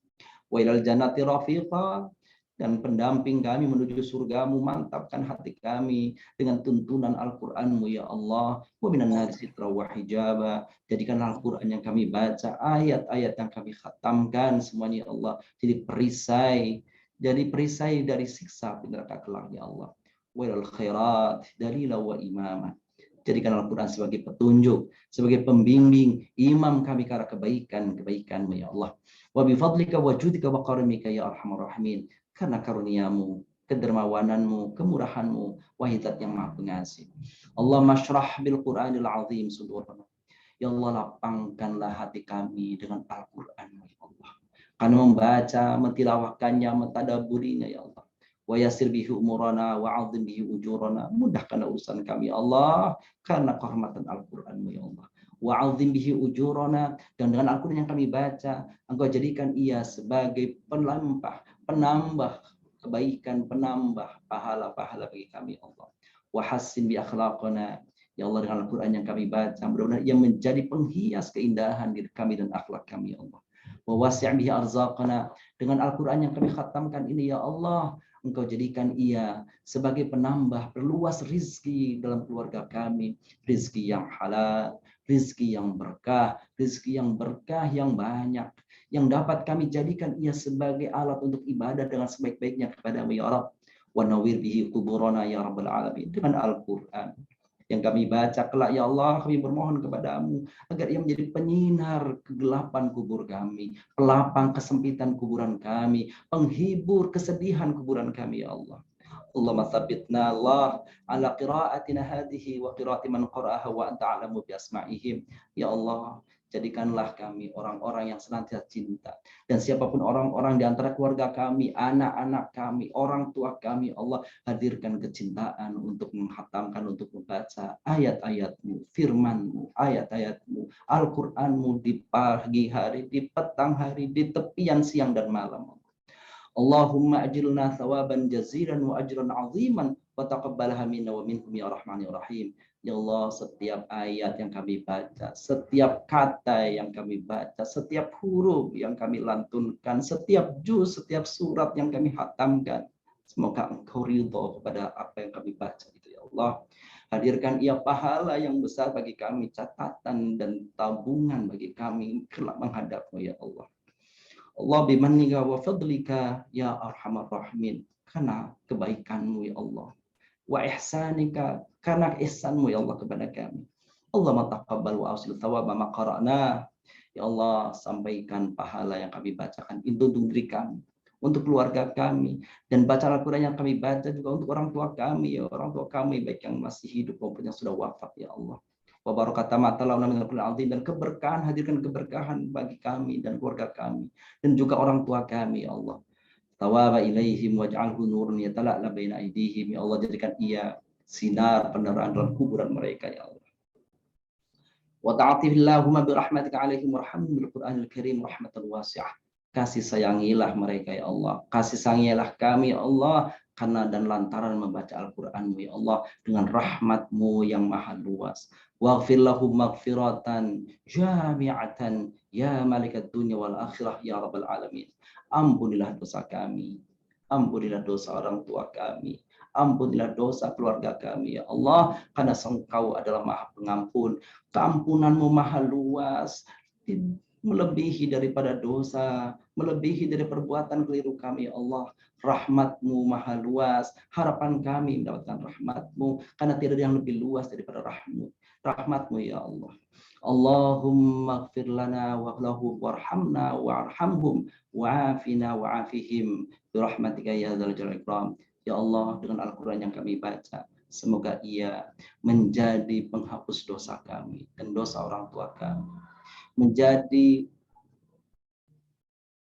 Wa ilal jannati rafiqa, dan pendamping kami menuju surga-Mu, mantapkan hati kami dengan tuntunan Al-Quran-Mu ya Allah. Wa minan nari sitra wa hijaba, jadikan Al-Quran yang kami baca, ayat-ayat yang kami khatamkan semuanya ya Allah jadi perisai dari siksa neraka kelak ya Allah. Wa ilal khairat dalila wa imama, jadikan Al-Quran sebagai petunjuk, sebagai pembimbing, imam kami ke arah kebaikan-kebaikan-Mu ya Allah. Wa bi fadlika wa judika wa karimika ya arhamar rahimin, karena karunia-Mu, kedermawanan-Mu, kemurahan-Mu, wahai Zat yang Maha Pengasih. Allahumma syrah bil Qur'anil azim sudurana, ya Allah lapangkanlah hati kami dengan Al-Qur'an-Mu ya Allah, karena membaca, mentilawahkannya, mentadaburinya ya Allah. Wa yassir bihi umurana wa 'azim bihi ujurana, mudahkanlah urusan kami ya Allah karena kehormatan Al-Qur'an-Mu ya Allah. wa'azim bihi ujurana, dan dengan Al-Quran yang kami baca, Engkau jadikan ia sebagai penambah kebaikan, penambah pahala-pahala bagi kami, Allah. Wa hassin bi akhlaqana, ya Allah, dengan Al-Quran yang kami baca, mudah-mudahan ia menjadi penghias keindahan diri kami dan akhlak kami, ya Allah. Wa wasi' bihi arzaqana, dengan Al-Quran yang kami khatamkan ini, ya Allah, Engkau jadikan ia sebagai penambah, perluas rizki dalam keluarga kami, rizki yang halal, rizki yang berkah yang banyak, yang dapat kami jadikan ia sebagai alat untuk ibadah dengan sebaik-baiknya kepadamu, ya Rabb. Wa nawwir bihi quburana ya Rabbal alamin, dengan Al-Quran yang kami baca kelak, ya Allah, kami bermohon kepadamu agar ia menjadi penyinar kegelapan kubur kami, pelapang kesempitan kuburan kami, penghibur kesedihan kuburan kami, ya Allah. Allahumma tsabbitna Allah ala qiraatina hadhihi wa qiraati man qara'aha wa anta a'lamu bi asma'ihim. Ya Allah, jadikanlah kami orang-orang yang senantiasa cinta, dan siapapun orang-orang di antara keluarga kami, anak-anak kami, orang tua kami, Allah, hadirkan kecintaan untuk menghatamkan, untuk membaca ayat-ayat-Mu, firman-Mu, ayat-ayat-Mu, Al-Qur'an-Mu di pagi hari, di petang hari, di tepian siang dan malam. Allahumma ajilna thawaban jazilan wa ajran aziman wa taqabbalaha minna wa minhum ya rahmanir rahim. Ya Allah, setiap ayat yang kami baca, setiap kata yang kami baca, setiap huruf yang kami lantunkan, setiap juz, setiap surat yang kami khatamkan, semoga Engkau ridho kepada apa yang kami baca itu, ya Allah. Hadirkan ia pahala yang besar bagi kami, catatan dan tabungan bagi kami kelak menghadap-Mu, ya Allah. Allah bimannika wa fadlika ya arhamar rahimin, karena kebaikan-Mu, ya Allah. Wa ihsanika, karena ihsan-Mu, ya Allah, kepada kami. Allahumma taqabbal wa awsil thawaba ma qara'na. Ya Allah, sampaikan pahala yang kami bacakan itu untuk diri kami, untuk keluarga kami, dan bacaan Al-Quran yang kami baca juga untuk orang tua kami, ya orang tua kami, baik yang masih hidup maupun yang sudah wafat, ya Allah. Wa barakata ma talawna min al-Qur'an azim, dan keberkahan, hadirkan keberkahan bagi kami dan keluarga kami dan juga orang tua kami, ya Allah. Tawaba ilaihim waj'alhu nurun yatala'la baina aydihim, ya Allah, jadikan ia sinar penerang dalam kuburan mereka, ya Allah. Wa ta'atifillahumma birahmatika alaihim warhamhum bil Qur'anil karim rahmatan wasi'ah. Kasih sayangilah mereka, ya Allah. Kasih sayangilah kami, ya Allah, karena dan lantaran membaca Al-Qur'an-Mu, ya Allah, dengan rahmat-Mu yang maha luas. Waghfir lahum maghfiratan jami'atan ya malikat dunya wal akhirah ya rabbal alamin. Ampunilah dosa kami, ampunilah dosa orang tua kami, ampunilah dosa keluarga kami, ya Allah, karena Engkau adalah Maha Pengampun. Keampunan-Mu maha luas, melebihi daripada dosa, melebihi dari perbuatan keliru kami, ya Allah. Rahmat-Mu maha luas, harapan kami mendapatkan rahmat-Mu, karena tidak ada yang lebih luas daripada rahmat-Mu, ya Allah. Allahumma ighfir lana wa lahum warhamna warhamhum wa'afina wa'afihim birahmatika ya dzal jalali wal ikram. Ya Allah, dengan Al-Quran yang kami baca, semoga ia menjadi penghapus dosa kami dan dosa orang tua kami, menjadi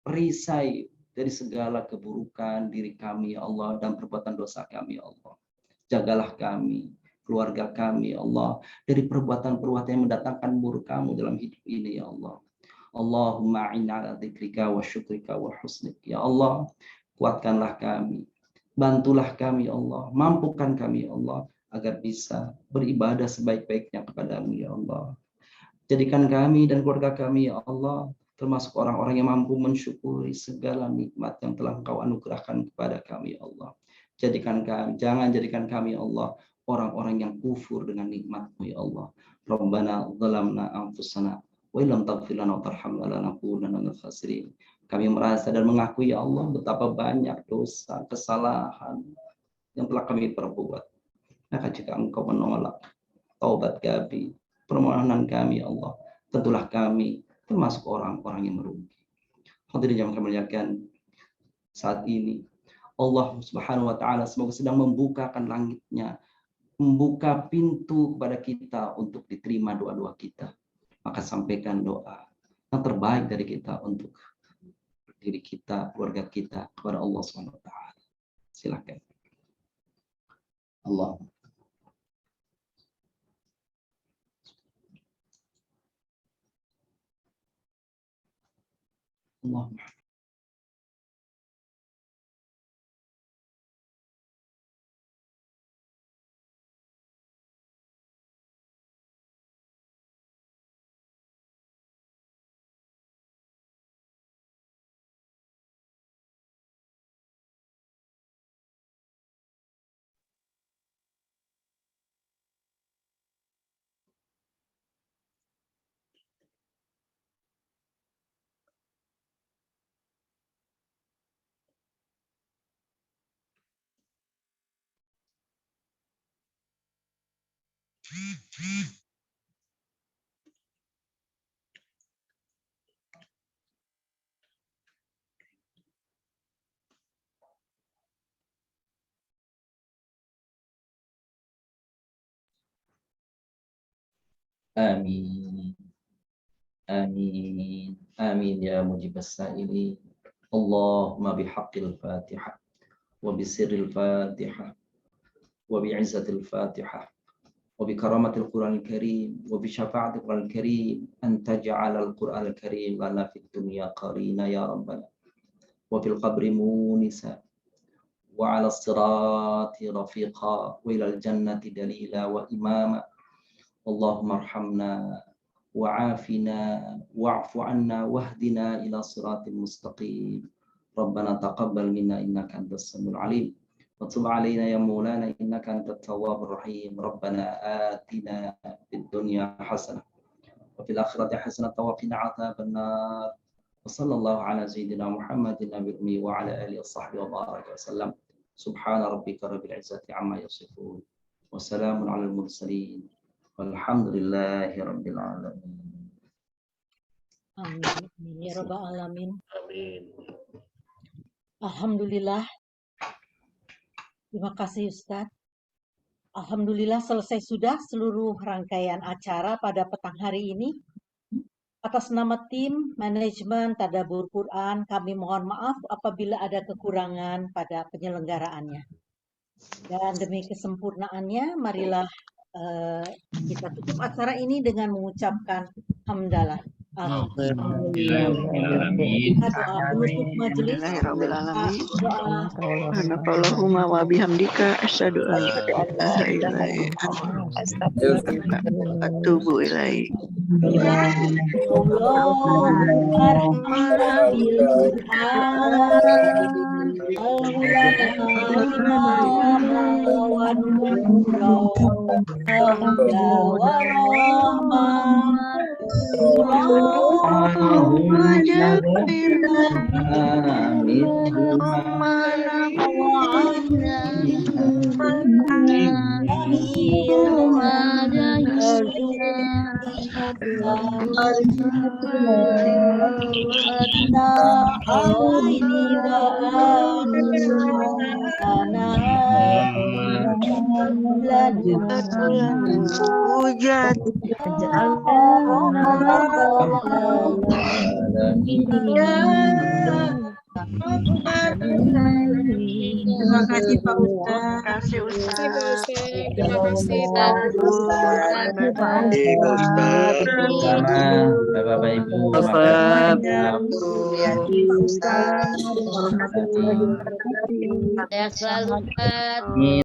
perisai dari segala keburukan diri kami, ya Allah, dan perbuatan dosa kami, ya Allah. Jagalah kami, keluarga kami, ya Allah, dari perbuatan-perbuatan yang mendatangkan murka-Mu dalam hidup ini, ya Allah. Allahumma a'inna ala dzikrika wa syukrika wa husnik. Ya Allah, kuatkanlah kami, bantulah kami, ya Allah, mampukan kami, ya Allah, agar bisa beribadah sebaik-baiknya kepadamu, ya Allah. Jadikan kami dan keluarga kami, ya Allah, termasuk orang-orang yang mampu mensyukuri segala nikmat yang telah Engkau anugerahkan kepada kami, ya Allah. Jadikan kami, jangan jadikan kami, ya Allah, orang-orang yang kufur dengan nikmat-Mu, ya Allah. Rabbana zalamna anfusana wa illam taghfir lana wa tarhamna lanakunanna minal khasirin. Kami merasa dan mengakui, ya Allah, betapa banyak dosa, kesalahan yang telah kami perbuat. Maka jika Engkau menolak taubat kami, permohonan kami, ya Allah, tentulah kami termasuk orang-orang yang merugi. Hadirin yang kami muliakan, saat ini Allah Subhanahu wa taala semoga sedang membukakan langitnya, membuka pintu kepada kita untuk diterima doa-doa kita. Maka sampaikan doa yang terbaik dari kita untuk diri kita, keluarga kita, kepada Allah Subhanahu wa taala. Silakan. Allah. Allahumma. Amin. Amin. Amin ya mujibas sa'ili. Allahumma bihaqqil Fatihah wa bisirril Fatihah wa bi'izzatil Fatihah wa bikaramatil Qur'anil Karim wa bisyafa'atil Qur'anil Karim an taj'alal Qur'anil Karim lana fid dunya qarina ya rabbana wa fil qabri munisa wa 'ala sirati rafiqa wa ilal jannati dalila wa imama. Allahumma arhamna wa'afina wa'fu 'anna wahdina ila siratil mustaqim. Rabbana taqabbal minna innaka antas samiul 'alim wa tub 'alaina ya maulana innaka antat tawwabur rahim. Rabbana atina fid dunya hasanah wa fil akhirati hasanah wa qina 'adzaban nar. Wa sallallahu 'ala sayyidina Muhammadin nabiyil ummi wa 'ala alihi washabbihi wa baraka wasallam. Subhana rabbika rabbil 'izzati 'amma yasifun wa salamun 'alal mursalin. Walhamdulillahi rabbil alamin. Amin. Amin ya rabbal alamin. Amin. Alhamdulillah. Terima kasih Ustadz. Alhamdulillah selesai sudah seluruh rangkaian acara pada petang hari ini. Atas nama tim manajemen Tadabbur Quran, kami mohon maaf apabila ada kekurangan pada penyelenggaraannya. Dan demi kesempurnaannya, marilah kita tutup acara ini dengan mengucapkan hamdalah. Alhamdulillah. Doa penutup majelis. Allahumma wa bihamdika asyhadu an la ilaha illa anta astaghfiruka wa atubu ilaik. Terima kasih Pak Ustaz. Terima kasih Pak Ustaz. Bapak Ibu. Sehat selalu, Ustaz.